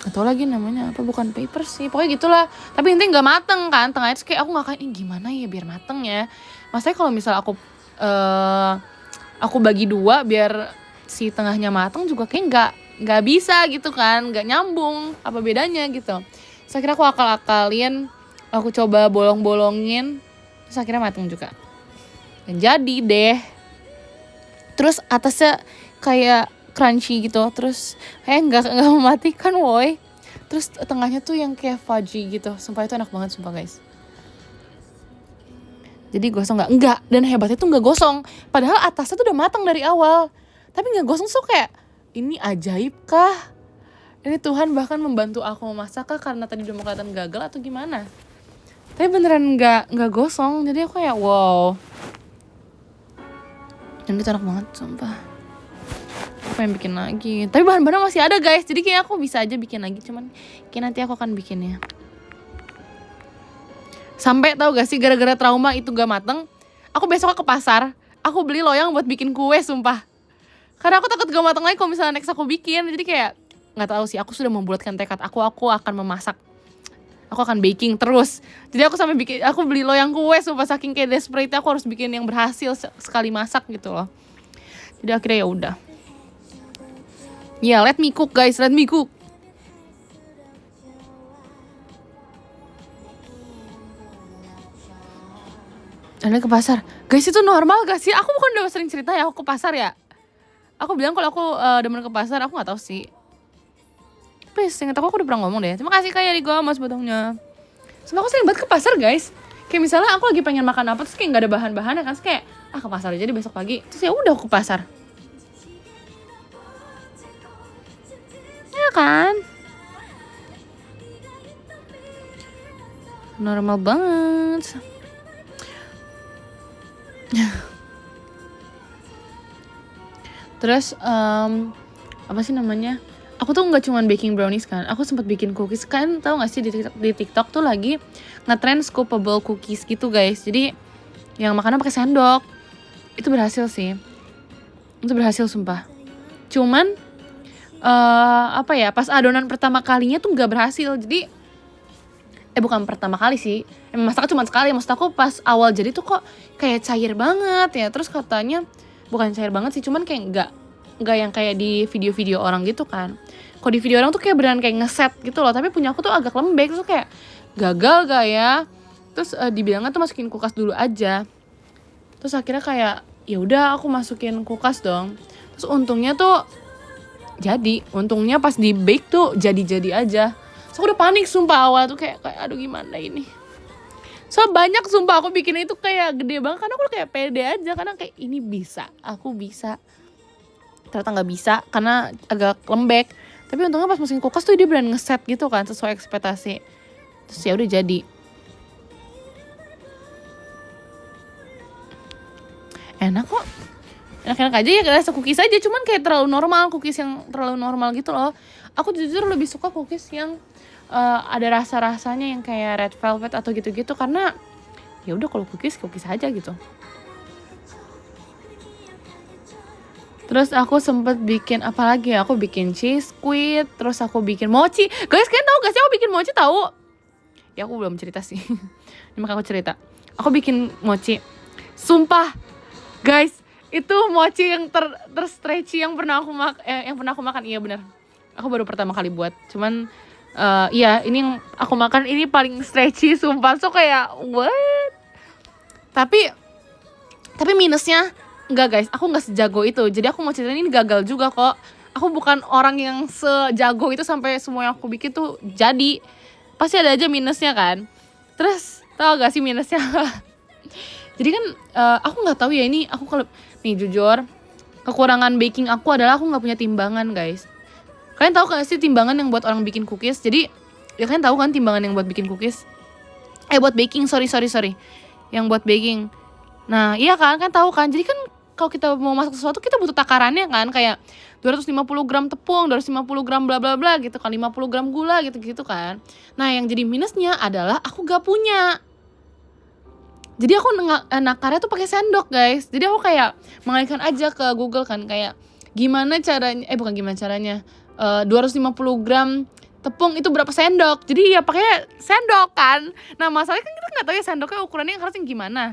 atau lagi namanya apa, bukan paper sih, pokoknya gitulah. Tapi intinya nggak mateng kan tengahnya, terus kayak aku nggak kayak ini gimana ya biar mateng ya. Maksudnya kalau misal aku bagi dua biar si tengahnya mateng juga kayak nggak bisa gitu kan, nggak nyambung, apa bedanya gitu. Terus akhirnya aku akal-akalin, aku coba bolong-bolongin, terus akhirnya mateng juga. Dan jadi deh. Terus atasnya kayak crunchy gitu, terus kayak nggak mematikan woi. Terus tengahnya tuh yang kayak fudgy gitu, sumpah itu enak banget sumpah guys. Jadi gosong enggak, dan hebatnya tuh nggak gosong, padahal atasnya tuh udah matang dari awal, tapi nggak gosong. So kayak ini ajaib kah? Ini Tuhan bahkan membantu aku memasak kah karena tadi udah mau kelihatan gagal atau gimana? Tapi beneran nggak gosong, jadi aku kayak wow. Dan itu enak banget sumpah. Aku pengen bikin lagi, tapi bahan-bahan masih ada guys, jadi kayak aku bisa aja bikin lagi, cuman kayak nanti aku akan bikinnya. Sampai tahu gak sih, gara-gara trauma itu gak mateng, aku besok ke pasar, aku beli loyang buat bikin kue sumpah. Karena aku takut gak mateng lagi kalau misalnya next aku bikin. Jadi kayak nggak tahu sih, aku sudah membulatkan tekad aku akan memasak, aku akan baking terus. Jadi aku sampai aku beli loyang kue sumpah, saking kayak desperate aku harus bikin yang berhasil sekali masak gitu loh. Jadi akhirnya ya udah. Ya, let me cook guys, let me cook. Ada ke pasar, guys itu normal gak sih? Aku bukan udah sering cerita ya aku ke pasar ya. Aku bilang kalau aku demen ke pasar, aku nggak tahu sih. Please, ingat aku udah pernah ngomong deh. Terima kasih kayak Rigo Mas Batongnya. Sumpah aku sering banget ke pasar guys. Kayak misalnya aku lagi pengen makan apa, terus kayak nggak ada bahan-bahannya kan, terus kayak ke pasar aja deh besok pagi. Terus ya udah aku ke pasar. Ya kan? Normal banget. Terus apa sih namanya? Aku tuh nggak cuma baking brownies kan, aku sempat bikin cookies kan. Tahu nggak sih di TikTok tuh lagi ngetrend scoopable cookies gitu guys. Jadi yang makannya pakai sendok. Itu berhasil sih. Itu berhasil sumpah. Cuman apa ya? Pas adonan pertama kalinya tuh nggak berhasil. Jadi bukan pertama kali sih. Masaknya cuma sekali. Maksud aku pas awal jadi tuh kok kayak cair banget ya. Terus katanya bukan cair banget sih, cuman kayak nggak yang kayak di video-video orang gitu kan. Kalau di video orang tuh kayak beneran kayak ngeset gitu loh, tapi punya aku tuh agak lembek. Terus kayak gagal gak ya? Terus dibilangnya tuh masukin kulkas dulu aja. Terus akhirnya kayak ya udah aku masukin kulkas dong. Terus untungnya tuh untungnya pas di bake tuh jadi aja. So aku udah panik sumpah awal tuh kayak aduh gimana ini. So banyak sumpah aku bikin itu kayak gede banget karena aku kayak pede aja, karena kayak ini bisa, aku bisa. Ternyata nggak bisa karena agak lembek. Tapi untungnya pas masukin kulkas tuh dia beneran ngeset gitu kan sesuai ekspektasi. Terus ya udah jadi. Enak kok. Enak-enak aja ya, kayak cookies aja, cuman kayak terlalu normal, cookies yang terlalu normal gitu loh. Aku jujur lebih suka cookies yang ada rasa-rasanya yang kayak red velvet atau gitu-gitu, karena ya udah kalau cookies aja gitu. Terus aku sempet bikin apa lagi ya? Aku bikin cheese squid, terus aku bikin mochi. Guys, kalian tahu gak sih aku bikin mochi tahu? Ya aku belum cerita sih. Ini makanya aku cerita. Aku bikin mochi. Sumpah, guys, itu mochi yang terstretchy yang pernah aku makan. Iya benar. Aku baru pertama kali buat. Cuman iya, ini yang aku makan ini paling stretchy sumpah. So kayak what? Tapi minusnya enggak guys, aku enggak sejago itu. Jadi aku mau ceritain ini gagal juga kok. Aku bukan orang yang sejago itu sampai semua yang aku bikin tuh jadi. Pasti ada aja minusnya kan. Terus tau gak sih minusnya? Jadi kan aku nggak tahu ya ini, aku kalau nih jujur kekurangan baking aku adalah aku nggak punya timbangan guys. Kalian tahu gak sih timbangan yang buat orang bikin cookies? Jadi ya kalian tahu kan timbangan yang buat bikin cookies? Buat baking, sorry. Yang buat baking. Nah iya kan tahu kan. Jadi kan kalau kita mau masak sesuatu kita butuh takarannya kan, kayak 250 gram tepung, 250 gram bla bla bla gitu kan, 50 gram gula gitu kan. Nah yang jadi minusnya adalah aku gak punya. Jadi aku nakarnya tuh pakai sendok guys. Jadi aku kayak mengalihkan aja ke Google kan, kayak gimana caranya, bukan gimana caranya, 250 gram tepung itu berapa sendok. Jadi ya pakai sendok kan. Nah masalahnya kan kita nggak tahu ya sendoknya ukurannya yang harusnya gimana.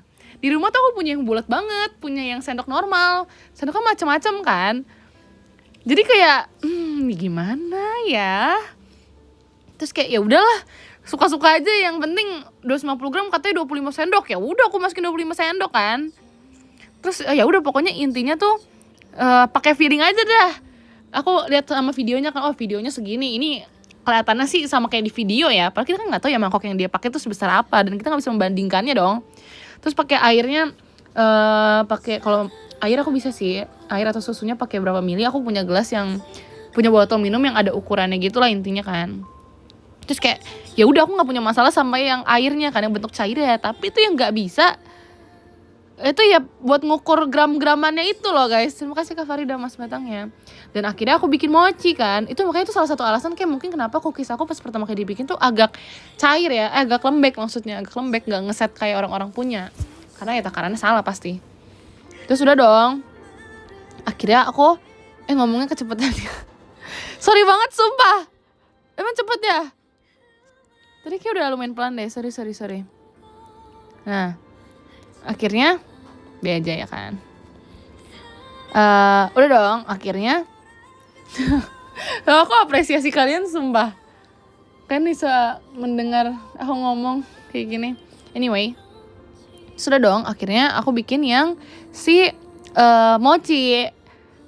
Di rumah tuh aku punya yang bulat banget, punya yang sendok normal, sendoknya macam-macam kan. Jadi kayak gimana ya. Terus kayak ya udahlah, suka-suka aja, yang penting 250 gram katanya 25 sendok. Ya udah aku masukin 25 sendok kan. Terus ya udah pokoknya intinya tuh pakai feeling aja dah. Aku lihat sama videonya kan, oh videonya segini, ini kelihatannya sih sama kayak di video ya. Padahal kita kan nggak tahu ya mangkok yang dia pakai tuh sebesar apa, dan kita nggak bisa membandingkannya dong. Terus pakai airnya, pakai, kalau air aku bisa sih, air atau susunya pakai berapa mili. Aku punya gelas yang punya botol minum yang ada ukurannya gitulah intinya kan. Terus kayak ya udah aku nggak punya masalah sama yang airnya kan, yang bentuk cair ya. Tapi itu yang nggak bisa itu ya buat ngukur gram-gramannya itu loh guys. Terima kasih Kak Farida mas batangnya. Dan akhirnya aku bikin mochi kan. Itu makanya itu salah satu alasan kayak mungkin kenapa cookies aku pas pertama kali dibikin tuh agak cair ya, agak lembek maksudnya, agak lembek, gak ngeset kayak orang-orang punya. Karena ya takarannya salah pasti. Terus udah dong, akhirnya aku ngomongnya kecepatan ya. Sorry banget sumpah, emang cepet ya. Tadi kayak udah lumayan pelan deh, sorry. Nah akhirnya be aja ya kan. Udah dong akhirnya. Aku apresiasi kalian sumpah, kan bisa mendengar aku ngomong kayak gini. Anyway, sudah dong akhirnya aku bikin yang si mochi.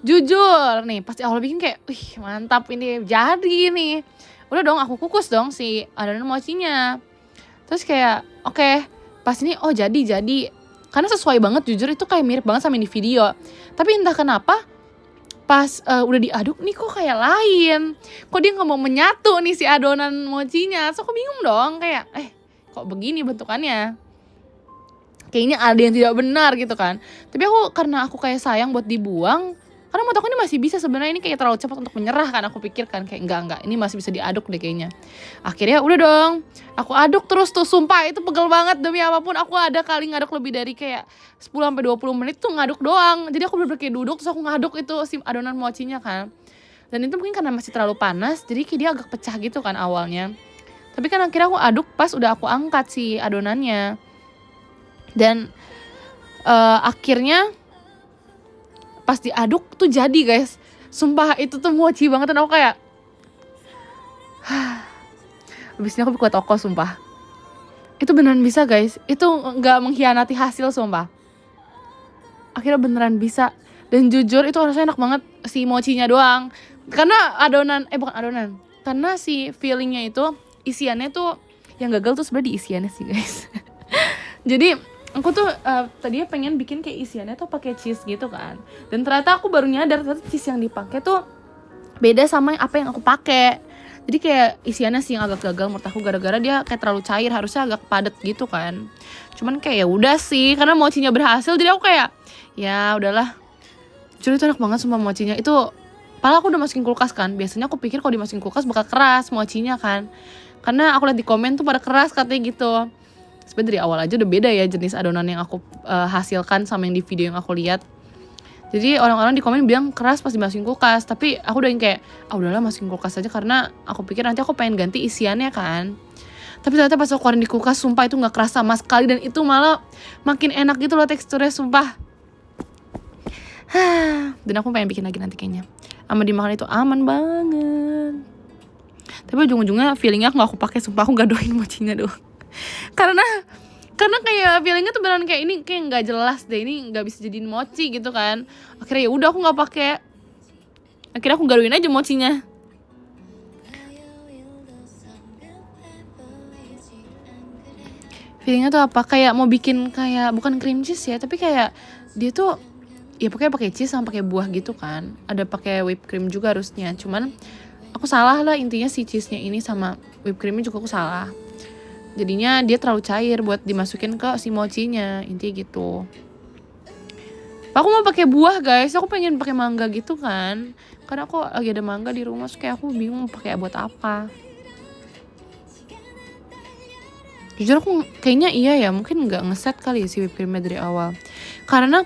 Jujur nih pasti awal bikin kayak wih mantap ini jadi nih. Udah dong aku kukus dong si adonan mochinya. Terus kayak oke, pas ini oh jadi karena sesuai banget, jujur itu kayak mirip banget sama di video. Tapi entah kenapa pas udah diaduk nih kok kayak lain. Kok dia gak mau menyatu nih si adonan mochinya. So aku bingung dong kayak kok begini bentukannya. Kayaknya ada yang tidak benar gitu kan. Tapi karena aku kayak sayang buat dibuang, karena menurut aku ini masih bisa sebenarnya, ini kayak terlalu cepat untuk menyerah kan. Aku pikirkan kayak enggak, ini masih bisa diaduk deh kayaknya. Akhirnya udah dong, aku aduk terus tuh, sumpah itu pegel banget demi apapun. Aku ada kali ngaduk lebih dari kayak 10-20 menit tuh ngaduk doang. Jadi aku bener-bener kayak duduk terus aku ngaduk itu si adonan mochinya kan. Dan itu mungkin karena masih terlalu panas, jadi kayak dia agak pecah gitu kan awalnya. Tapi kan akhirnya aku aduk pas udah aku angkat si adonannya. Dan akhirnya pas diaduk tuh jadi guys. Sumpah itu tuh mochi banget. Dan aku kayak habis ini aku buka toko sumpah. Itu beneran bisa guys. Itu gak mengkhianati hasil sumpah. Akhirnya beneran bisa. Dan jujur itu rasanya enak banget si mochinya doang. Karena adonan, bukan adonan, karena si feelingnya itu isiannya tuh yang gagal tuh sebenarnya di isiannya sih guys. Jadi aku tuh tadinya pengen bikin kayak isiannya tuh pakai cheese gitu kan, dan ternyata aku baru nyadar ternyata cheese yang dipakai tuh beda sama apa yang aku pakai. Jadi kayak isiannya sih yang agak gagal menurut aku, gara-gara dia kayak terlalu cair, harusnya agak padat gitu kan. Cuman kayak ya udah sih, karena mochinya berhasil jadi aku kayak ya udahlah. Jadi itu enak banget semua mochinya itu. Padahal aku udah masukin kulkas kan. Biasanya aku pikir kalau dimasukin kulkas bakal keras mochinya kan, karena aku lihat di komen tuh pada keras katanya gitu. Sebenarnya dari awal aja udah beda ya jenis adonan yang aku hasilkan sama yang di video yang aku lihat. Jadi orang-orang di komen bilang keras pas dimasukin kulkas, tapi aku udah yang kayak udahlah masukin kulkas aja, karena aku pikir nanti aku pengen ganti isiannya kan. Tapi ternyata pas aku keluarin di kulkas, sumpah itu gak keras sama sekali, dan itu malah makin enak gitu loh teksturnya, sumpah. Dan aku pengen bikin lagi nanti kayaknya. Sama dimakan itu aman banget. Tapi ujung-ujungnya feelingnya gak aku pakai, sumpah aku gadoin mochinya doang. Karena kayak feelingnya tuh beneran kayak ini kayak nggak jelas deh, ini nggak bisa jadiin mochi gitu kan. Akhirnya ya udah aku nggak pakai. Akhirnya aku gadoin aja mochinya. Feelingnya tuh apa? Kayak mau bikin kayak bukan cream cheese ya, tapi kayak dia tuh ya pokoknya pakai cheese sama pakai buah gitu kan. Ada pakai whipped cream juga harusnya. Cuman aku salah lah, intinya si cheese-nya ini sama whipped creamnya juga aku salah. Jadinya dia terlalu cair buat dimasukin ke si mochinya, intinya gitu. Aku mau pakai buah guys, aku pengen pakai mangga gitu kan, karena aku lagi ada mangga di rumah, so kayak aku bingung pakai buat apa. Jujur aku kayaknya iya ya, mungkin nggak ngeset kali si whipped creamnya dari awal. Karena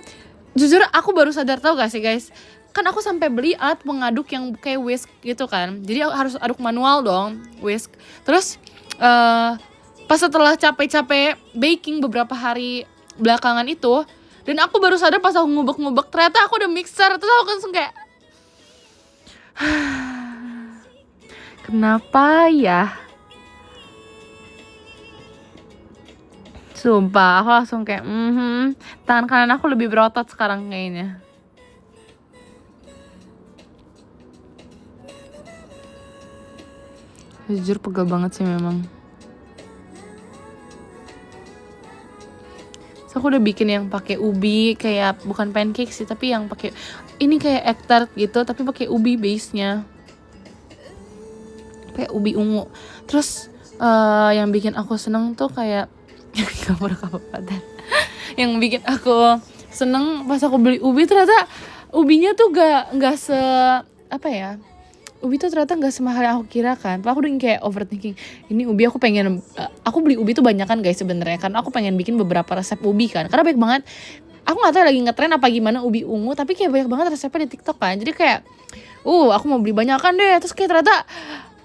jujur aku baru sadar, tau gak sih guys, kan aku sampai beli alat pengaduk yang kayak whisk gitu kan, jadi harus aduk manual dong, whisk. Terus pas setelah capek-capek baking beberapa hari belakangan itu, dan aku baru sadar pas aku ngubek-ngubek ternyata aku udah mixer. Terus aku langsung kayak kenapa ya? Sumpah aku langsung kayak tangan kanan aku lebih berotot sekarang kayaknya. Jujur pegel banget sih memang. So, aku udah bikin yang pakai ubi, kayak bukan pancake sih, tapi yang pakai ini kayak egg tart gitu, tapi pakai ubi base-nya. Kayak ubi ungu. Terus yang bikin aku seneng tuh kayak gambar kabupaten. Yang bikin aku seneng pas aku beli ubi, ternyata ubinya tuh gak se apa ya? Ubi tuh ternyata gak semahal yang aku kira kan. Aku udah kayak overthinking, ini ubi aku pengen aku beli ubi tuh banyak kan guys sebenarnya, karena aku pengen bikin beberapa resep ubi kan, karena banyak banget. Aku gak tahu lagi ngetren apa gimana ubi ungu, tapi kayak banyak banget resepnya di TikTok kan. Jadi kayak aku mau beli banyak kan deh. Terus kayak ternyata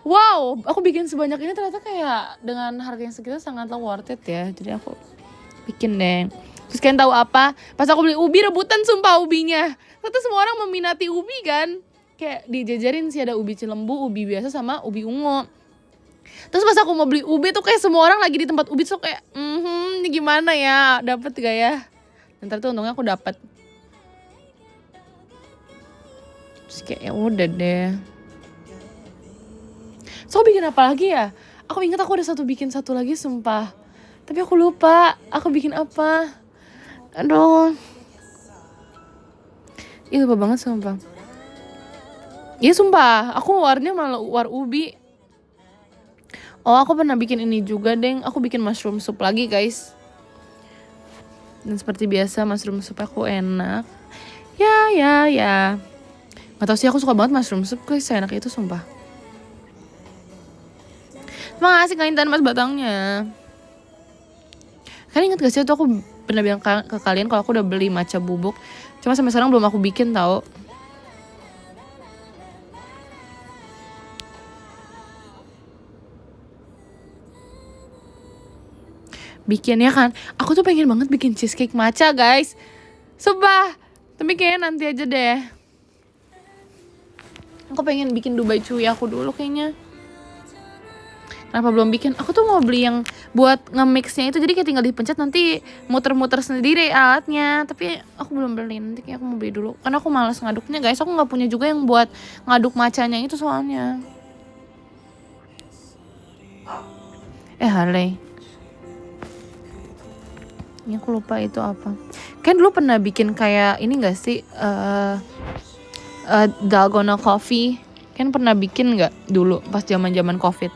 wow, aku bikin sebanyak ini ternyata kayak dengan harga yang segitu sangatlah worth it ya. Jadi aku bikin deh. Terus kalian tahu apa? Pas aku beli ubi, rebutan sumpah ubinya. Ternyata semua orang meminati ubi kan. Kayak dijajarin sih, ada ubi cilembu, ubi biasa, sama ubi ungu. Terus pas aku mau beli ubi tuh kayak semua orang lagi di tempat ubi tuh kayak ini gimana ya, dapet gak ya? Dan ternyata untungnya aku dapet. Terus kayak ya udah deh. So bikin apa lagi ya? Aku ingat aku ada bikin satu lagi sumpah, tapi aku lupa aku bikin apa. Aduh, itu lupa banget sumpah. Iya sumpah, aku warnanya malah war ubi. Oh, aku pernah bikin ini juga deng. Aku bikin mushroom soup lagi guys. Dan seperti biasa mushroom soup aku enak. Ya. Gak tau sih, aku suka banget mushroom soup guys, enak itu sumpah. Terima kasih Kak Intan mas batangnya. Kalian inget gak sih tuh aku pernah bilang ke kalian kalau aku udah beli matcha bubuk. Cuma sampai sekarang belum aku bikin tau. Bikin ya kan, aku tuh pengen banget bikin cheesecake matcha guys, sumpah. Tapi kayaknya nanti aja deh. Aku pengen bikin Dubai Cuy aku dulu kayaknya. Kenapa belum bikin? Aku tuh mau beli yang buat nge-mixnya itu, jadi kayak tinggal dipencet nanti muter-muter sendiri alatnya. Tapi aku belum beli, nanti kayak aku mau beli dulu, karena aku malas ngaduknya guys. Aku gak punya juga yang buat ngaduk matchanya itu soalnya. Harley. Ini aku lupa itu apa. Kan dulu pernah bikin kayak ini gak sih? Dalgona coffee. Kan pernah bikin gak dulu pas zaman COVID?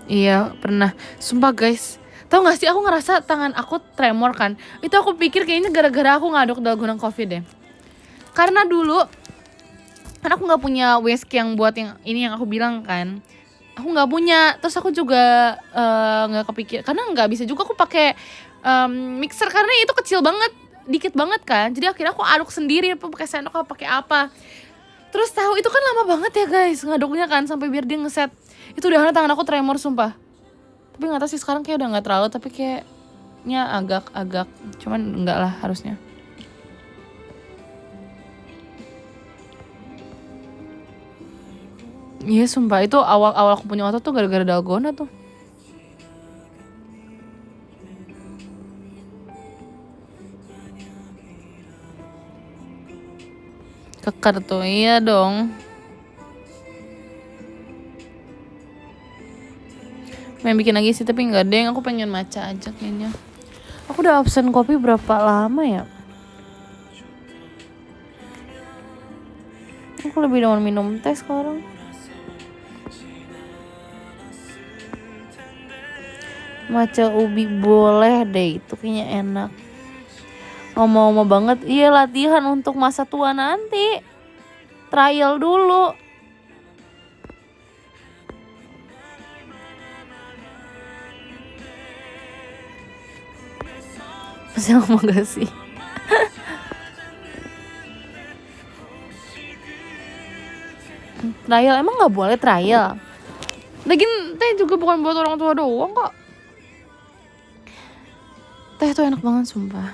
Iya pernah. Sumpah guys, tau gak sih aku ngerasa tangan aku tremor kan. Itu aku pikir kayaknya gara-gara aku ngaduk dalgona coffee deh. Karena dulu kan aku gak punya whisk yang buat yang ini yang aku bilang kan. Aku nggak punya, terus aku juga nggak kepikir karena nggak bisa juga aku pakai mixer karena itu kecil banget, dikit banget kan. Jadi akhirnya aku aduk sendiri pakai sendok atau pakai apa. Terus tahu itu kan lama banget ya guys ngaduknya kan sampai biar dia ngeset. Itu udah tangan aku tremor sumpah. Tapi nggak tahu sih sekarang kayak udah nggak terlalu, tapi kayaknya agak cuman enggak lah harusnya. Iya sumpah itu awal aku punya otot tuh gara-gara dalgona tuh. Keker tuh, iya dong. Pengen bikin lagi sih tapi nggak deng, aku pengen matcha aja kayaknya. Aku udah absen kopi berapa lama ya? Aku lebih demen minum teh sekarang. Matcha ubi boleh deh, itu kayaknya enak. Ngomong-ngomong banget, iya latihan untuk masa tua nanti. Trial dulu. Masih lama gak sih? Trial, emang gak boleh trial? Lagian teh juga bukan buat orang tua doang kok. Teh tuh enak banget sumpah.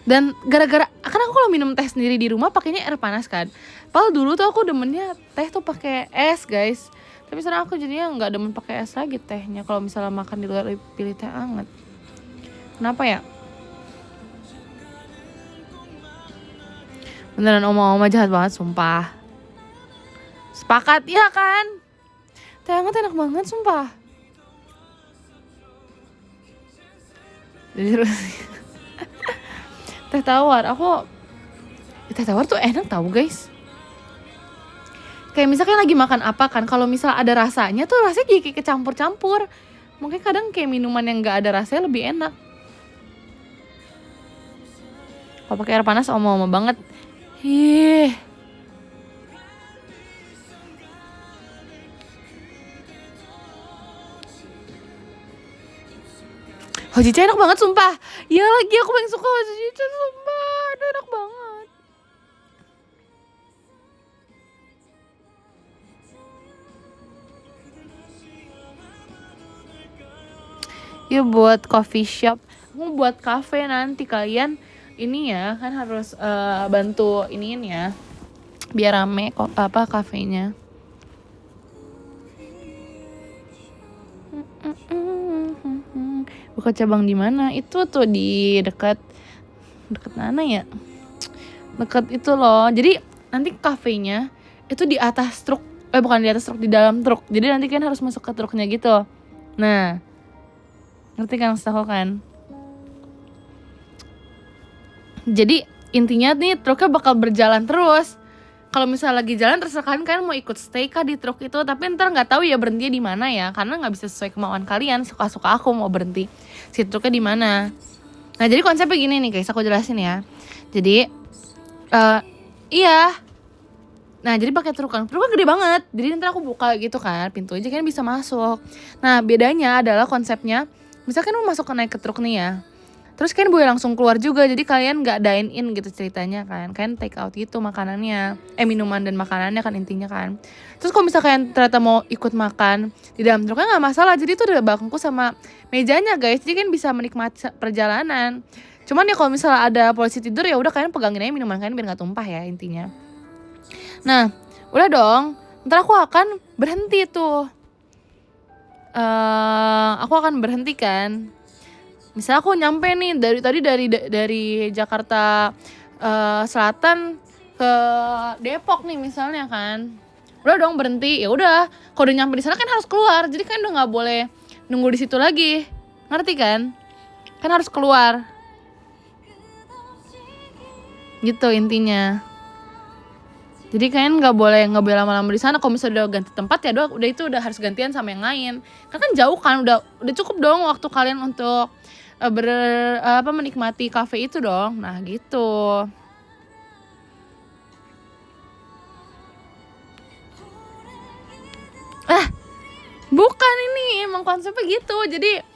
Dan gara-gara kan aku kalau minum teh sendiri di rumah pakainya air panas kan. Padahal dulu tuh aku demennya teh tuh pakai es guys. Tapi sekarang aku jadinya nggak demen pakai es lagi tehnya. Kalau misalnya makan di luar pilih teh anget. Kenapa ya? Beneran oma-oma jahat banget sumpah. Sepakat ya kan? Teh anget enak banget sumpah. Jadi teh tawar, teh tawar tuh enak tau guys. Kayak misalkan lagi makan apa kan, kalau misal ada rasanya tuh rasanya kayak kecampur-campur. Mungkin kadang kayak minuman yang nggak ada rasanya lebih enak. Kalau pakai air panas oma-oma banget. Ih. Hojicha enak banget sumpah. Ya lagi aku paling suka hojicha sumpah. Aduh, enak banget. Ya buat coffee shop, aku buat cafe nanti kalian ini ya kan harus bantu iniin ya biar rame kok apa kafenya. Buka cabang di mana? Itu tuh di dekat mana ya? Dekat itu loh. Jadi nanti kafenya itu di atas truk. Bukan di atas truk, di dalam truk. Jadi nanti kan harus masuk ke truknya gitu. Nah, ngerti kan maksud aku kan? Jadi intinya nih truknya bakal berjalan terus. Kalau misalnya lagi jalan terserah kalian mau ikut stay kah di truk itu, tapi ntar nggak tahu ya berhenti di mana ya, karena nggak bisa sesuai kemauan kalian. Suka-suka aku mau berhenti si truknya di mana. Nah jadi konsepnya gini nih guys, aku jelasin ya. Jadi iya. Nah jadi pakai truk kan, truknya gede banget. Jadi ntar aku buka gitu kan, pintu aja kan bisa masuk. Nah bedanya adalah konsepnya, misalkan mau masuk naik ke truk nih ya. Terus kalian boleh langsung keluar juga, jadi kalian gak dine in gitu ceritanya kan. Kalian take out gitu makanannya, minuman dan makanannya kan intinya kan. Terus kalau misalnya kalian ternyata mau ikut makan di dalam truknya gak masalah, jadi itu ada bangku sama mejanya guys. Jadi kalian bisa menikmati perjalanan. Cuman ya kalau misalnya ada polisi tidur ya udah kalian pegangin aja minuman kalian biar gak tumpah ya intinya. Nah udah dong, ntar aku akan berhenti tuh. Aku akan berhenti kan. Misalnya aku nyampe nih dari Jakarta Selatan ke Depok nih misalnya kan. Udah dong berhenti, ya udah. Kalau udah nyampe di sana kan harus keluar, jadi kan udah nggak boleh nunggu di situ lagi, ngerti kan? Kan harus keluar, gitu intinya. Jadi kalian nggak boleh lama-lama di sana. Kalau misalnya udah ganti tempat ya udah itu udah harus gantian sama yang lain. Karena kan jauh kan, udah cukup dong waktu kalian untuk menikmati cafe itu dong. Nah gitu. Bukan, ini emang konsepnya gitu. Jadi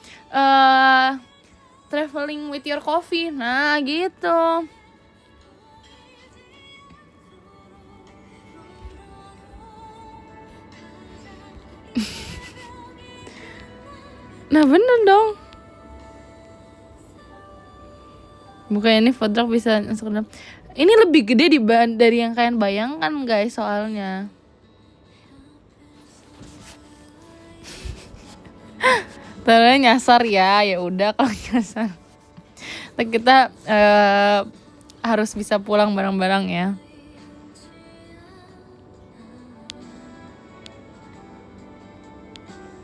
traveling with your coffee. Nah gitu. Nah bener dong. Bukannya ini food truck bisa masuk ke dalam. Ini lebih gede dari yang kalian bayangkan guys soalnya. Ternyata nyasar ya udah kalau nyasar. Kita harus bisa pulang bareng-bareng ya.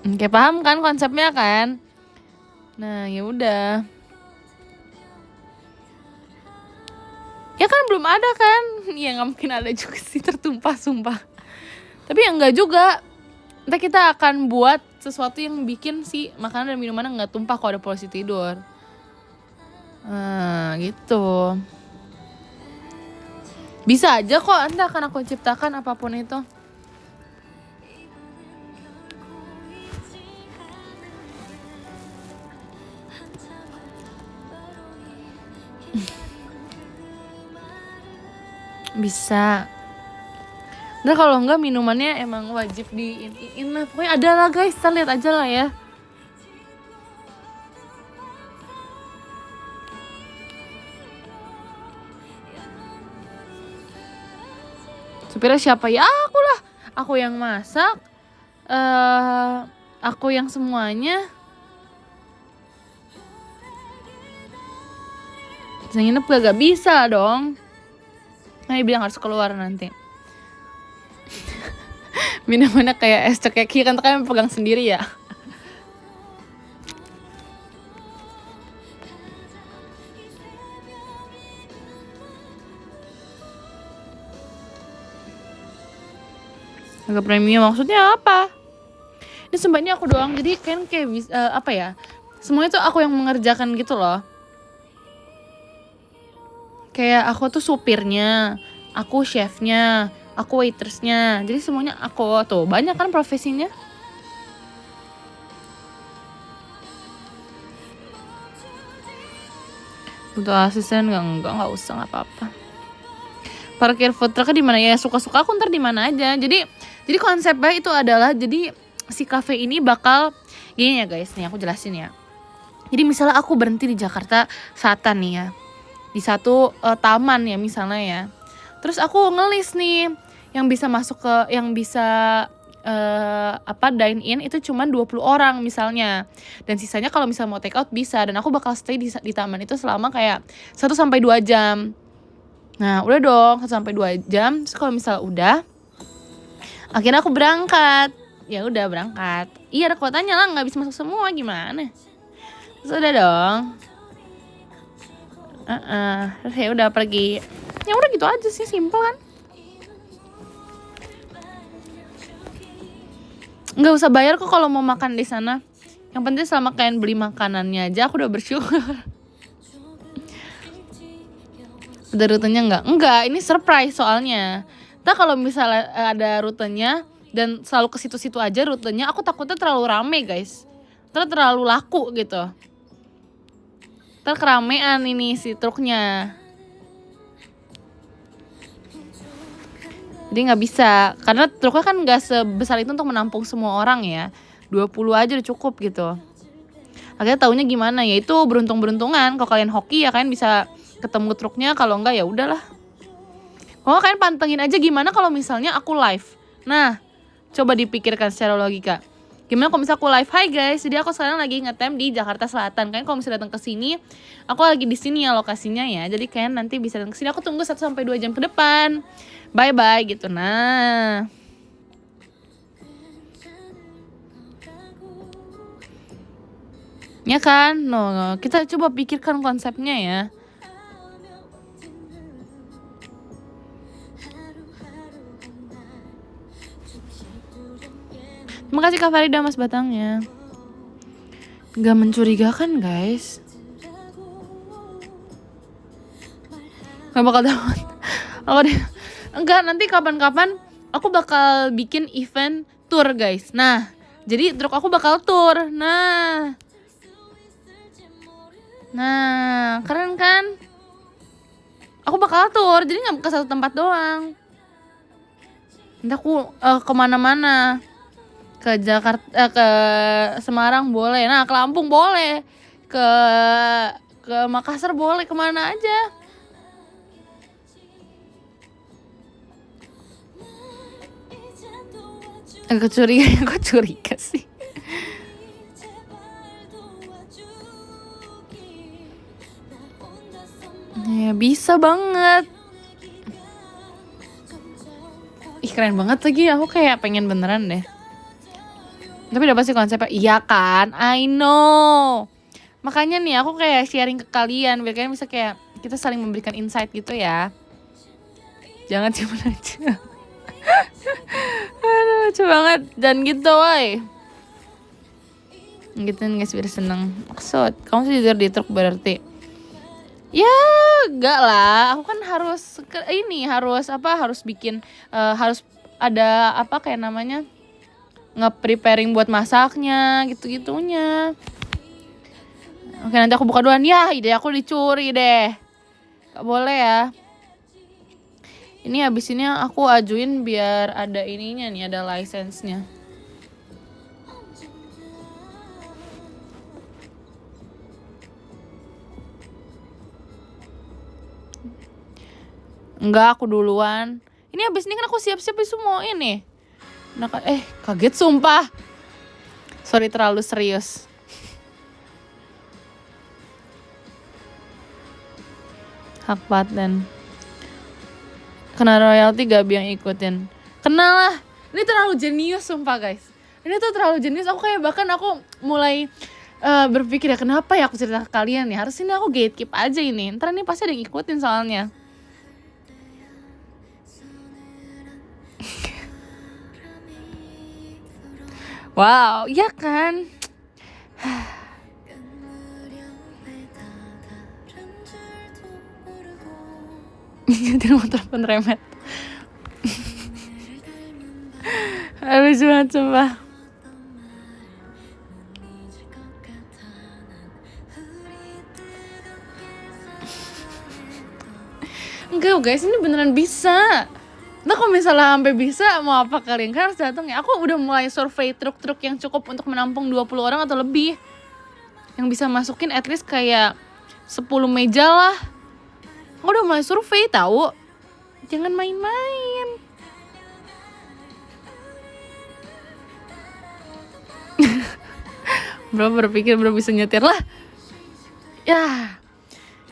Oke, paham kan konsepnya kan? Nah, ya udah. Ya kan belum ada kan? Ya nggak mungkin ada juga sih, tertumpah sumpah. Tapi ya enggak juga. Nanti kita akan buat sesuatu yang bikin si makanan dan minuman nggak tumpah kalau ada polusi tidur. Nah, gitu. Bisa aja kok, nanti akan aku ciptakan apapun itu. Bisa. Nah kalau enggak minumannya emang wajib diin lah. Pokoknya ada lah guys, kita lihat aja lah ya. Supirnya siapa? Ya aku lah. Aku yang masak. Aku yang semuanya. Bisa nginep gak bisa dong. Nah dia bilang harus keluar nanti. Minumannya kayak es cekeki kan pegang sendiri ya. Agak premium maksudnya apa? Ini sumpahnya aku doang, jadi kan kayak apa ya? Semuanya tuh aku yang mengerjakan gitu loh. Kayak aku tuh supirnya, aku chefnya, aku waitersnya. Jadi semuanya aku tuh, banyak kan profesinya. Untuk asisten nggak usah, nggak apa-apa. Parkir food trucknya di mana ya, suka-suka aku ntar di mana aja. Jadi konsepnya itu adalah, jadi si cafe ini bakal gini ya guys, nih aku jelasin ya. Jadi misalnya aku berhenti di Jakarta Selatan nih ya, di satu taman ya misalnya ya. Terus aku ngelis nih yang bisa masuk yang bisa dine in itu cuma 20 orang misalnya. Dan sisanya kalau misalnya mau take out bisa, dan aku bakal stay di taman itu selama kayak 1-2 jam. Nah, udah dong 1-2 jam. Terus kalau misalnya udah, akhirnya aku berangkat. Ya udah berangkat. Iya ada kuotanya lah, nggak bisa masuk semua, gimana? Terus udah dong. Terus ya udah pergi. Ya udah gitu aja sih, simple kan? Nggak usah bayar kok kalau mau makan di sana. Yang penting selama kalian beli makanannya aja, aku udah bersyukur. Ada rutenya enggak, ini surprise soalnya. Nah kalau misalnya ada rutenya dan selalu ke situ-situ aja rutenya, aku takutnya terlalu rame guys. Terlalu laku gitu. Keramean ini si truknya. Jadi nggak bisa, karena truknya kan nggak sebesar itu untuk menampung semua orang ya. 20 aja udah cukup gitu. Akhirnya taunya gimana ya, itu beruntung-beruntungan. Kalau kalian hoki ya kalian bisa ketemu truknya, kalau enggak ya udahlah. Kalau kalian pantengin aja gimana kalau misalnya aku live. Nah, coba dipikirkan secara logika. Gimana kalau misalnya aku live, "Hai guys, jadi aku sekarang lagi ngetem di Jakarta Selatan." Kalian kalau misalnya datang ke sini, aku lagi di sini ya lokasinya ya. Jadi kalian nanti bisa datang ke sini, aku tunggu 1-2 jam ke depan. Bye-bye gitu. Nah, Ya kan? No, kita coba pikirkan konsepnya ya. Terima kasih Kak Farida Mas Batangnya. Gak mencurigakan guys. Gak bakal dapat. Enggak, nanti kapan-kapan aku bakal bikin event tour guys. Nah, jadi truk aku bakal tour. Nah, keren kan? Aku bakal tour, jadi gak ke satu tempat doang. Nanti aku kemana-mana. Ke Jakarta, ke Semarang boleh. Nah, ke Lampung boleh. Ke Makassar boleh, kemana aja. Agak curiga, kok curiga sih. Ya bisa banget. Ih keren banget lagi, aku kayak pengen beneran deh. Tapi udah pasti konsepnya, iya kan, I know. Makanya nih aku kayak sharing ke kalian, biar kalian bisa kayak kita saling memberikan insight gitu ya. Jangan cuma aja. Aduh lucu banget, dan gitu woy. Gitu guys biar seneng. Maksud, kamu tidur di truk berarti? Ya enggak lah, aku kan harus harus bikin harus ada apa kayak namanya nge-preparing buat masaknya gitu-gitunya. Oke nanti aku buka duluan. Ya ide aku dicuri deh, gak boleh ya. Ini abis ini aku ajuin biar ada ininya nih, ada license-nya. Enggak, aku duluan. Ini abis ini kan aku siap-siap semua ini. Nah, kaget sumpah. Sorry terlalu serius. Hak paten. Kena royalti gak biang ikutin. Kena lah. Ini terlalu jenius sumpah guys. Ini tuh terlalu jenius. Aku kayak bahkan aku mulai berpikir ya kenapa ya aku cerita ke kalian ya. Harus ini aku gatekeep aja ini. Ntar ini pasti ada yang ikutin soalnya. Wow, iya kan? Nyetir motor pun remet. Habis banget sumpah. Enggak guys, ini beneran bisa. Nah kalau misalnya sampai bisa, mau apa kalian kan harus datang ya. Aku udah mulai survei truk-truk yang cukup untuk menampung 20 orang atau lebih. Yang bisa masukin at least kayak 10 meja lah. Aku udah mulai survei tahu. Jangan main-main. Bro berpikir bro bisa nyetir lah. Ya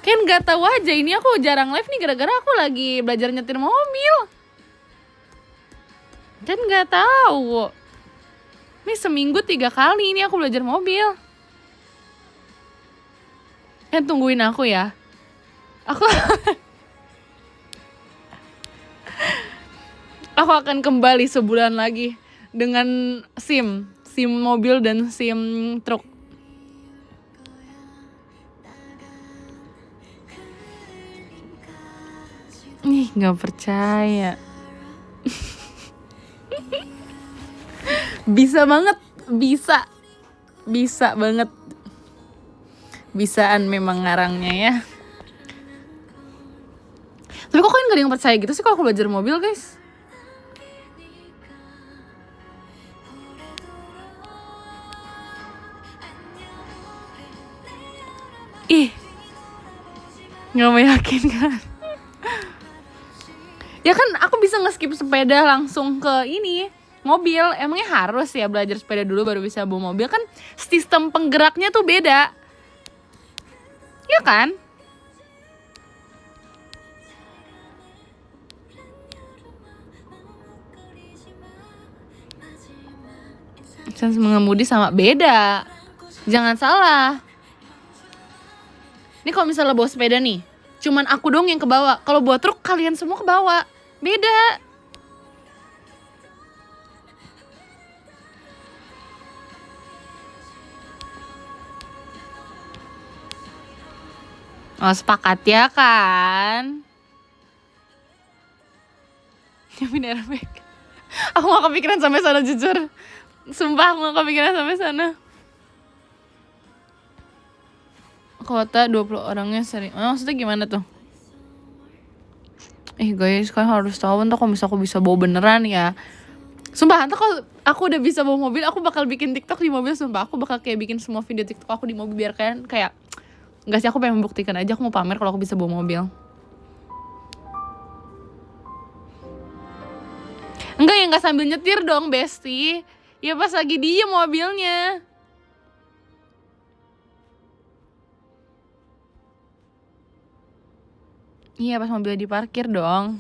kan gak tahu aja, ini aku jarang live nih gara-gara aku lagi belajar nyetir mobil. Dan gak tahu. Ini seminggu 3 kali ini aku belajar mobil. Tungguin aku ya. Aku akan kembali sebulan lagi dengan SIM mobil dan SIM truk. Ih, nggak percaya. Bisa banget, bisa banget. Bisaan memang ngarangnya ya. Tapi kok kalian gak ada yang percaya gitu sih kalau aku belajar mobil guys? Ih, gak meyakinkan. Ya kan aku bisa nge-skip sepeda langsung ke ini mobil. Emangnya harus ya belajar sepeda dulu baru bisa bawa mobil? Kan sistem penggeraknya tuh beda. Ya kan? Chance mengemudi sama beda. Jangan salah. Ini kalau misalnya bawa sepeda nih, cuman aku dong yang ke bawah. Kalau bawa truk kalian semua ke bawah. Beda. Oh, sepakat ya kan? Nyiapin airbag. Aku gak kepikiran sampai sana jujur. Sumpah aku gak kepikiran sampai sana. Kota 20 orangnya sering. Maksudnya gimana tuh? Guys, kalian harus tahu ntar kalau misalnya aku bisa bawa beneran ya. Sumpah, ntar kalau aku udah bisa bawa mobil, aku bakal bikin TikTok di mobil. Sumpah, aku bakal kayak bikin semua video TikTok aku di mobil biar kalian kayak, enggak sih, aku pengen membuktikan aja, aku mau pamer kalau aku bisa bawa mobil. Enggak ya, enggak sambil nyetir dong, Besti. Ya pas lagi diem mobilnya. Iya, pas mobilnya diparkir dong.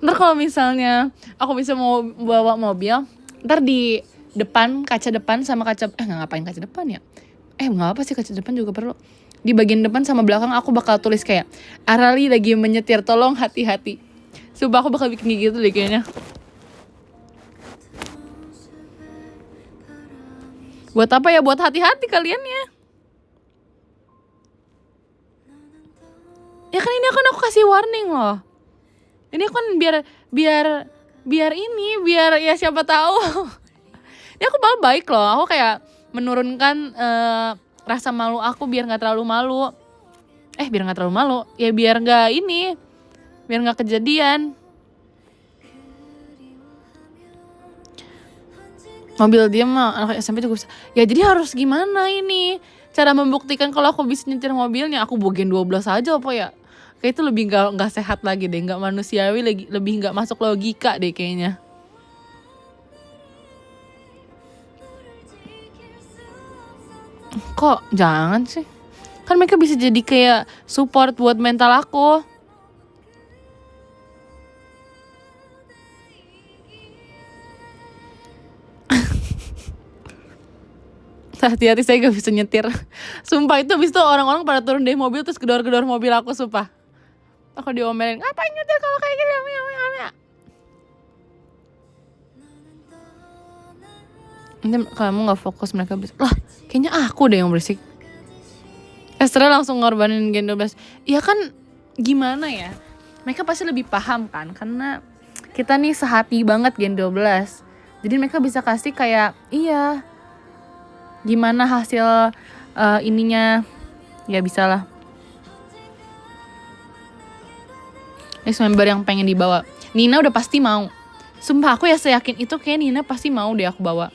Ntar kalau misalnya aku bisa mau bawa mobil, ntar di depan, kaca depan sama kaca, ngapain kaca depan ya? Nggak apa sih, kaca depan juga perlu. Di bagian depan sama belakang aku bakal tulis kayak, Arali lagi menyetir, tolong hati-hati. Sumpah aku bakal bikin gitu deh kayaknya. Buat apa ya? Buat hati-hati kalian ya. Ya kan ini aku kasih warning loh. Ini kan biar ya siapa tahu. Ini aku bakal baik loh. Aku kayak menurunkan rasa malu aku biar nggak terlalu malu. Biar nggak terlalu malu. Ya biar nggak kejadian. Mobil dia mah anak SMP juga bisa. Ya jadi harus gimana ini? Cara membuktikan kalau aku bisa nyetir mobilnya, aku bogen 12 aja apa ya? Kayak itu lebih nggak sehat lagi deh, nggak manusiawi lagi, lebih nggak masuk logika deh kayaknya. Kok jangan sih? Kan mereka bisa jadi kayak support buat mental aku. Hati-hati, saya gak bisa nyetir. Sumpah itu abis itu orang-orang pada turun dari mobil terus gedor-gedor mobil aku, sumpah. Aku diomelin, ngapain nyetir kalau kayak gini? Nanti kamu gak fokus, mereka berisik. Lah, kayaknya aku deh yang berisik. Estra langsung ngorbanin Gen 12. Ya kan gimana ya? Mereka pasti lebih paham kan, karena kita nih sehati banget Gen 12. Jadi mereka bisa kasih kayak, iya, gimana hasil ininya, ya bisa lah. Member yang pengen dibawa, Nina udah pasti mau. Sumpah aku ya seyakin itu, kayak Nina pasti mau deh aku bawa.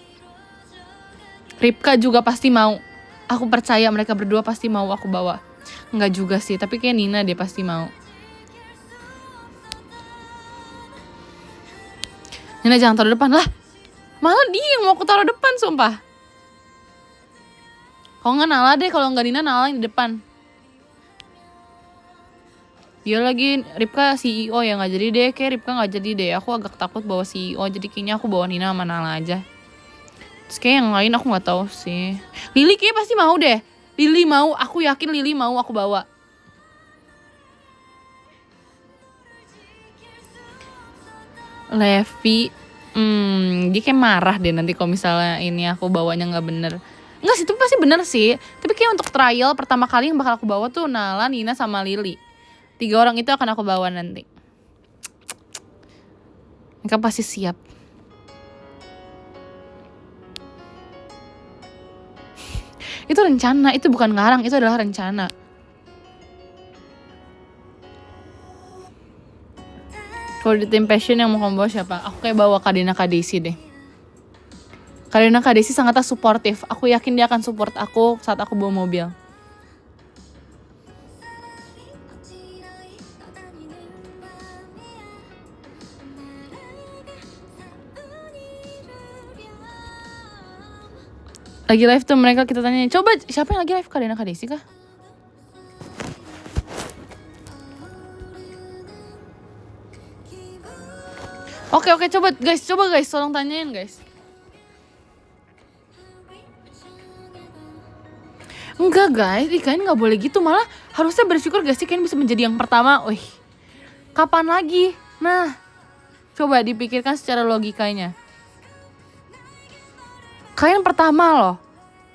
Ripka juga pasti mau. Aku percaya mereka berdua pasti mau aku bawa. Enggak juga sih, tapi kayak Nina dia pasti mau. Nina jangan taruh depan lah. Malah dia yang mau aku taruh depan, sumpah. Kalau nggak Nala deh, kalau nggak Nina, Nala yang di depan. Dia lagi Ripka CEO ya, nggak jadi deh, kayak Ripka nggak jadi deh. Aku agak takut bawa CEO, jadi kayaknya aku bawa Nina sama Nala aja. Terus kayak yang lain aku nggak tahu sih. Lili kayak pasti mau deh. Lili mau, aku yakin Lili mau aku bawa. Levi, dia kayak marah deh nanti kalau misalnya ini aku bawanya nggak bener. Enggak sih, itu pasti bener sih. Tapi kayak untuk trial pertama kali yang bakal aku bawa tuh Nala, Nina, sama Lili. 3 orang itu akan aku bawa nanti. Mereka pasti siap. Itu rencana, itu bukan ngarang, itu adalah rencana. Kalau di tim passion yang mau kamu bawa siapa? Aku kayak bawa Kadena Kadesi deh. Kadena Kadesi sangatlah suportif. Aku yakin dia akan support aku saat aku bawa mobil. Lagi live tuh mereka kita tanya, coba siapa yang lagi live, Kadena Kadesi kah? Oke, coba guys, tolong tanyain guys. Enggak guys, kalian gak boleh gitu. Malah harusnya bersyukur gak sih kalian bisa menjadi yang pertama. Wih, kapan lagi? Nah, coba dipikirkan secara logikanya. Kalian pertama loh,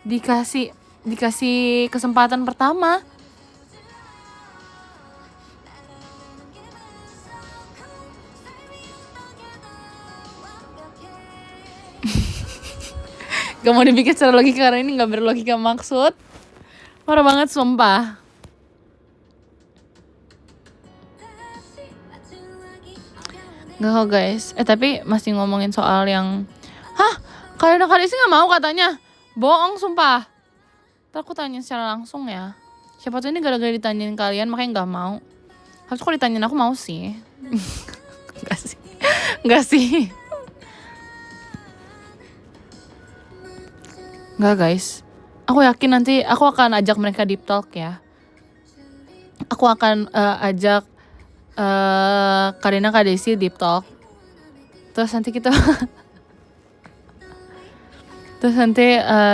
dikasih kesempatan pertama. Gak mau dipikir secara logika karena ini gak berlogika maksud. Parah banget sumpah. Gak kok guys. Tapi masih ngomongin soal yang kalian sih gak mau katanya. Bohong sumpah. Ntar aku tanya secara langsung ya. Siapa tuh ini gara-gara ditanyain kalian makanya gak mau. Harus kok ditanyain aku mau sih. Gak sih. Nggak guys, aku yakin nanti aku akan ajak mereka deep talk ya. Aku akan ajak Karina Kak Desi deep talk. Terus nanti kita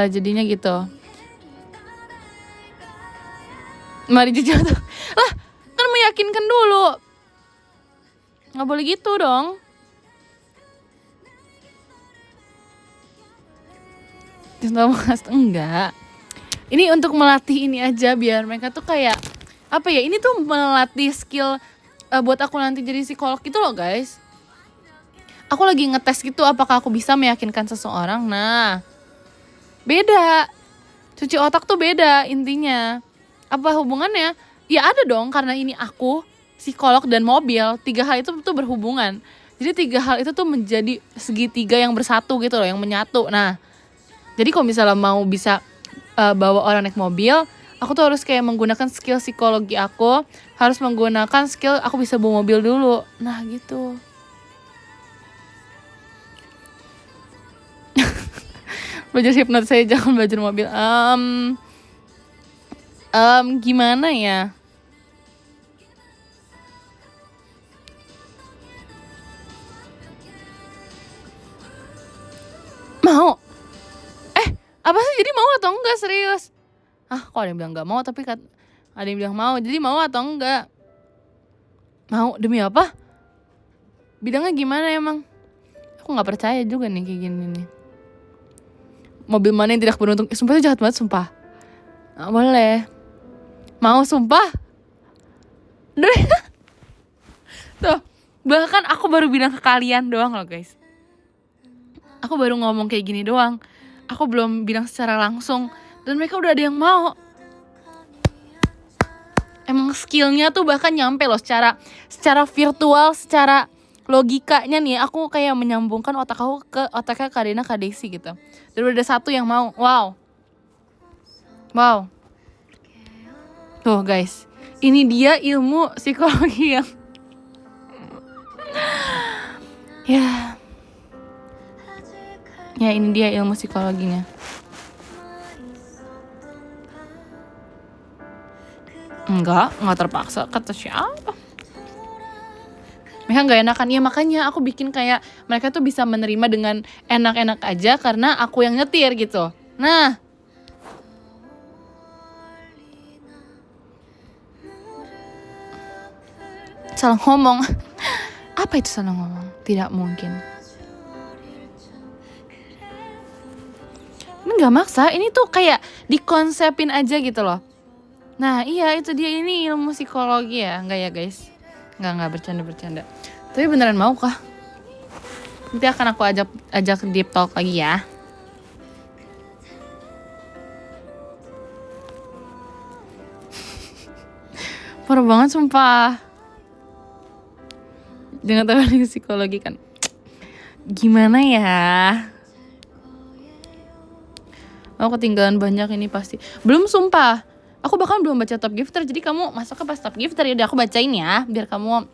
jadinya gitu. Mari jujur tuh. Lah, kan meyakinkan dulu. Nggak boleh gitu dong. Enggak. Ini untuk melatih ini aja biar mereka tuh kayak apa ya? Ini tuh melatih skill buat aku nanti jadi psikolog gitu loh guys. Aku lagi ngetes gitu apakah aku bisa meyakinkan seseorang. Nah, beda. Cuci otak tuh beda intinya. Apa hubungannya? Ya ada dong karena ini aku psikolog dan mobil. 3 hal itu tuh berhubungan. Jadi 3 hal itu tuh menjadi segitiga yang bersatu gitu loh, yang menyatu. Nah, jadi kalau misalnya mau bisa bawa orang naik mobil, aku tuh harus kayak menggunakan skill psikologi aku, harus menggunakan skill aku bisa bawa mobil dulu. Nah gitu. Belajar hipnotis saya jangan belajar mobil. Gimana ya? Mau? Apa sih jadi mau atau enggak serius? Kok ada yang bilang enggak mau tapi ada yang bilang mau. Jadi mau atau enggak? Mau demi apa? Bidangnya gimana emang? Aku enggak percaya juga nih kayak gini nih. Mobil mana yang tidak beruntung? Sumpah itu jahat banget sumpah. Nggak boleh. Mau sumpah? Tuh, bahkan aku baru bilang ke kalian doang loh guys. Aku baru ngomong kayak gini doang. Aku belum bilang secara langsung dan mereka udah ada yang mau. Emang skillnya tuh bahkan nyampe loh secara virtual, secara logikanya nih. Aku kayak menyambungkan otak aku ke otaknya Karina Kak Desi gitu. Dan udah ada satu yang mau. Wow. Tuh guys, ini dia ilmu psikologi yang ya ini dia ilmu psikologinya. Enggak terpaksa kata siapa. Mereka gak enakan. Ya makanya aku bikin kayak mereka tuh bisa menerima dengan enak-enak aja karena aku yang nyetir gitu. Nah, salah ngomong. Apa itu salah ngomong? Tidak mungkin. Ini gak maksa, ini tuh kayak dikonsepin aja gitu loh. Nah iya itu dia, ini ilmu psikologi ya. Enggak ya guys, enggak bercanda. Tapi beneran mau kah? Nanti akan aku ajak deep talk lagi ya. Parah banget sumpah. Jangan tahu psikologi kan. Gimana ya? Aku ketinggalan banyak ini pasti. Belum sumpah. Aku bahkan belum baca top gifter. Jadi kamu masuk ke pas top gifter ya udah aku bacain ya biar kamu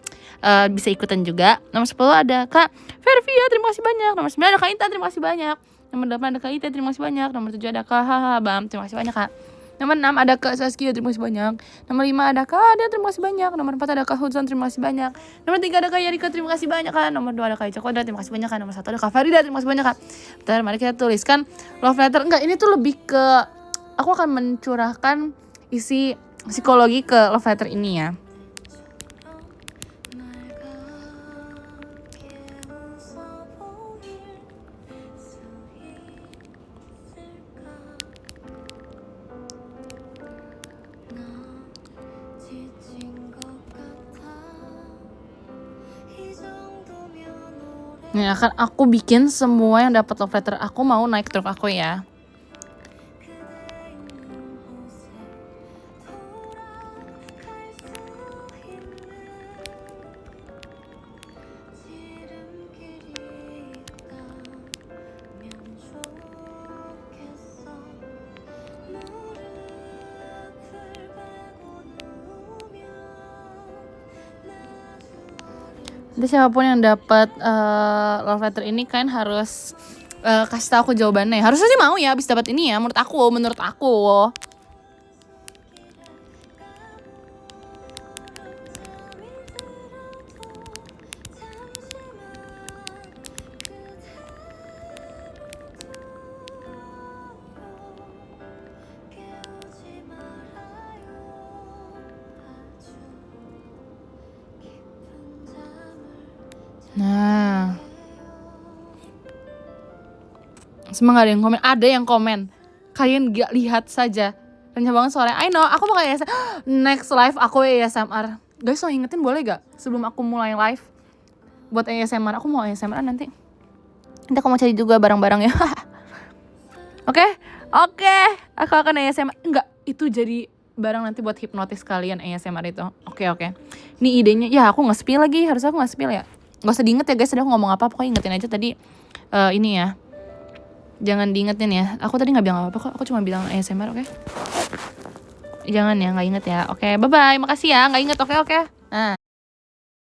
bisa ikutan juga. Nomor 10 ada Kak Fervia, terima kasih banyak. Nomor 9 ada Kak Intan, terima kasih banyak. Nomor 8 ada Kak Ita, terima kasih banyak. Nomor 7 ada Kak Bam, terima kasih banyak Kak. Nomor 6 ada Kak Saskia, terima kasih banyak. Nomor 5 ada Kak Ada, terima kasih banyak. Nomor 4 ada Kak Hudson, terima kasih banyak. Nomor 3 ada Kak Yarika, terima kasih banyak Kak. Nomor 2 ada Kak Ica Kodra, terima kasih banyak Kak. Nomor 1 ada Kak Farida, terima kasih banyak Kak. Bentar, mari kita tuliskan love letter. Enggak, ini tuh lebih ke aku akan mencurahkan isi psikologi ke love letter ini ya. Nih akan aku bikin semua yang dapat love letter aku mau naik truk aku ya. Nanti siapapun yang dapat love letter ini kan harus kasih tahu aku jawabannya. Harusnya sih mau ya abis dapat ini ya, menurut aku. Nah, semoga ada yang komen. Kalian gak lihat saja. Rencana banget soalnya. I know, aku bakal ASMR. Next live aku ASMR. Guys, so ingetin boleh gak? Sebelum aku mulai live buat ASMR, aku mau ASMR nanti. Nanti aku mau cari juga barang-barang ya. Oke. Aku akan ASMR. Enggak, itu jadi barang nanti buat hipnotis kalian ASMR itu. Oke. Ini idenya, ya aku nge-spill lagi. Harusnya aku nge-spill ya. Gak usah diinget ya guys, udah aku ngomong apa, pokoknya ingetin aja tadi ini ya. Jangan diingetin ya. Aku tadi gak bilang apa-apa kok, aku cuma bilang ASMR, oke? Jangan ya, gak inget ya. Oke, bye-bye, makasih ya, gak inget, oke?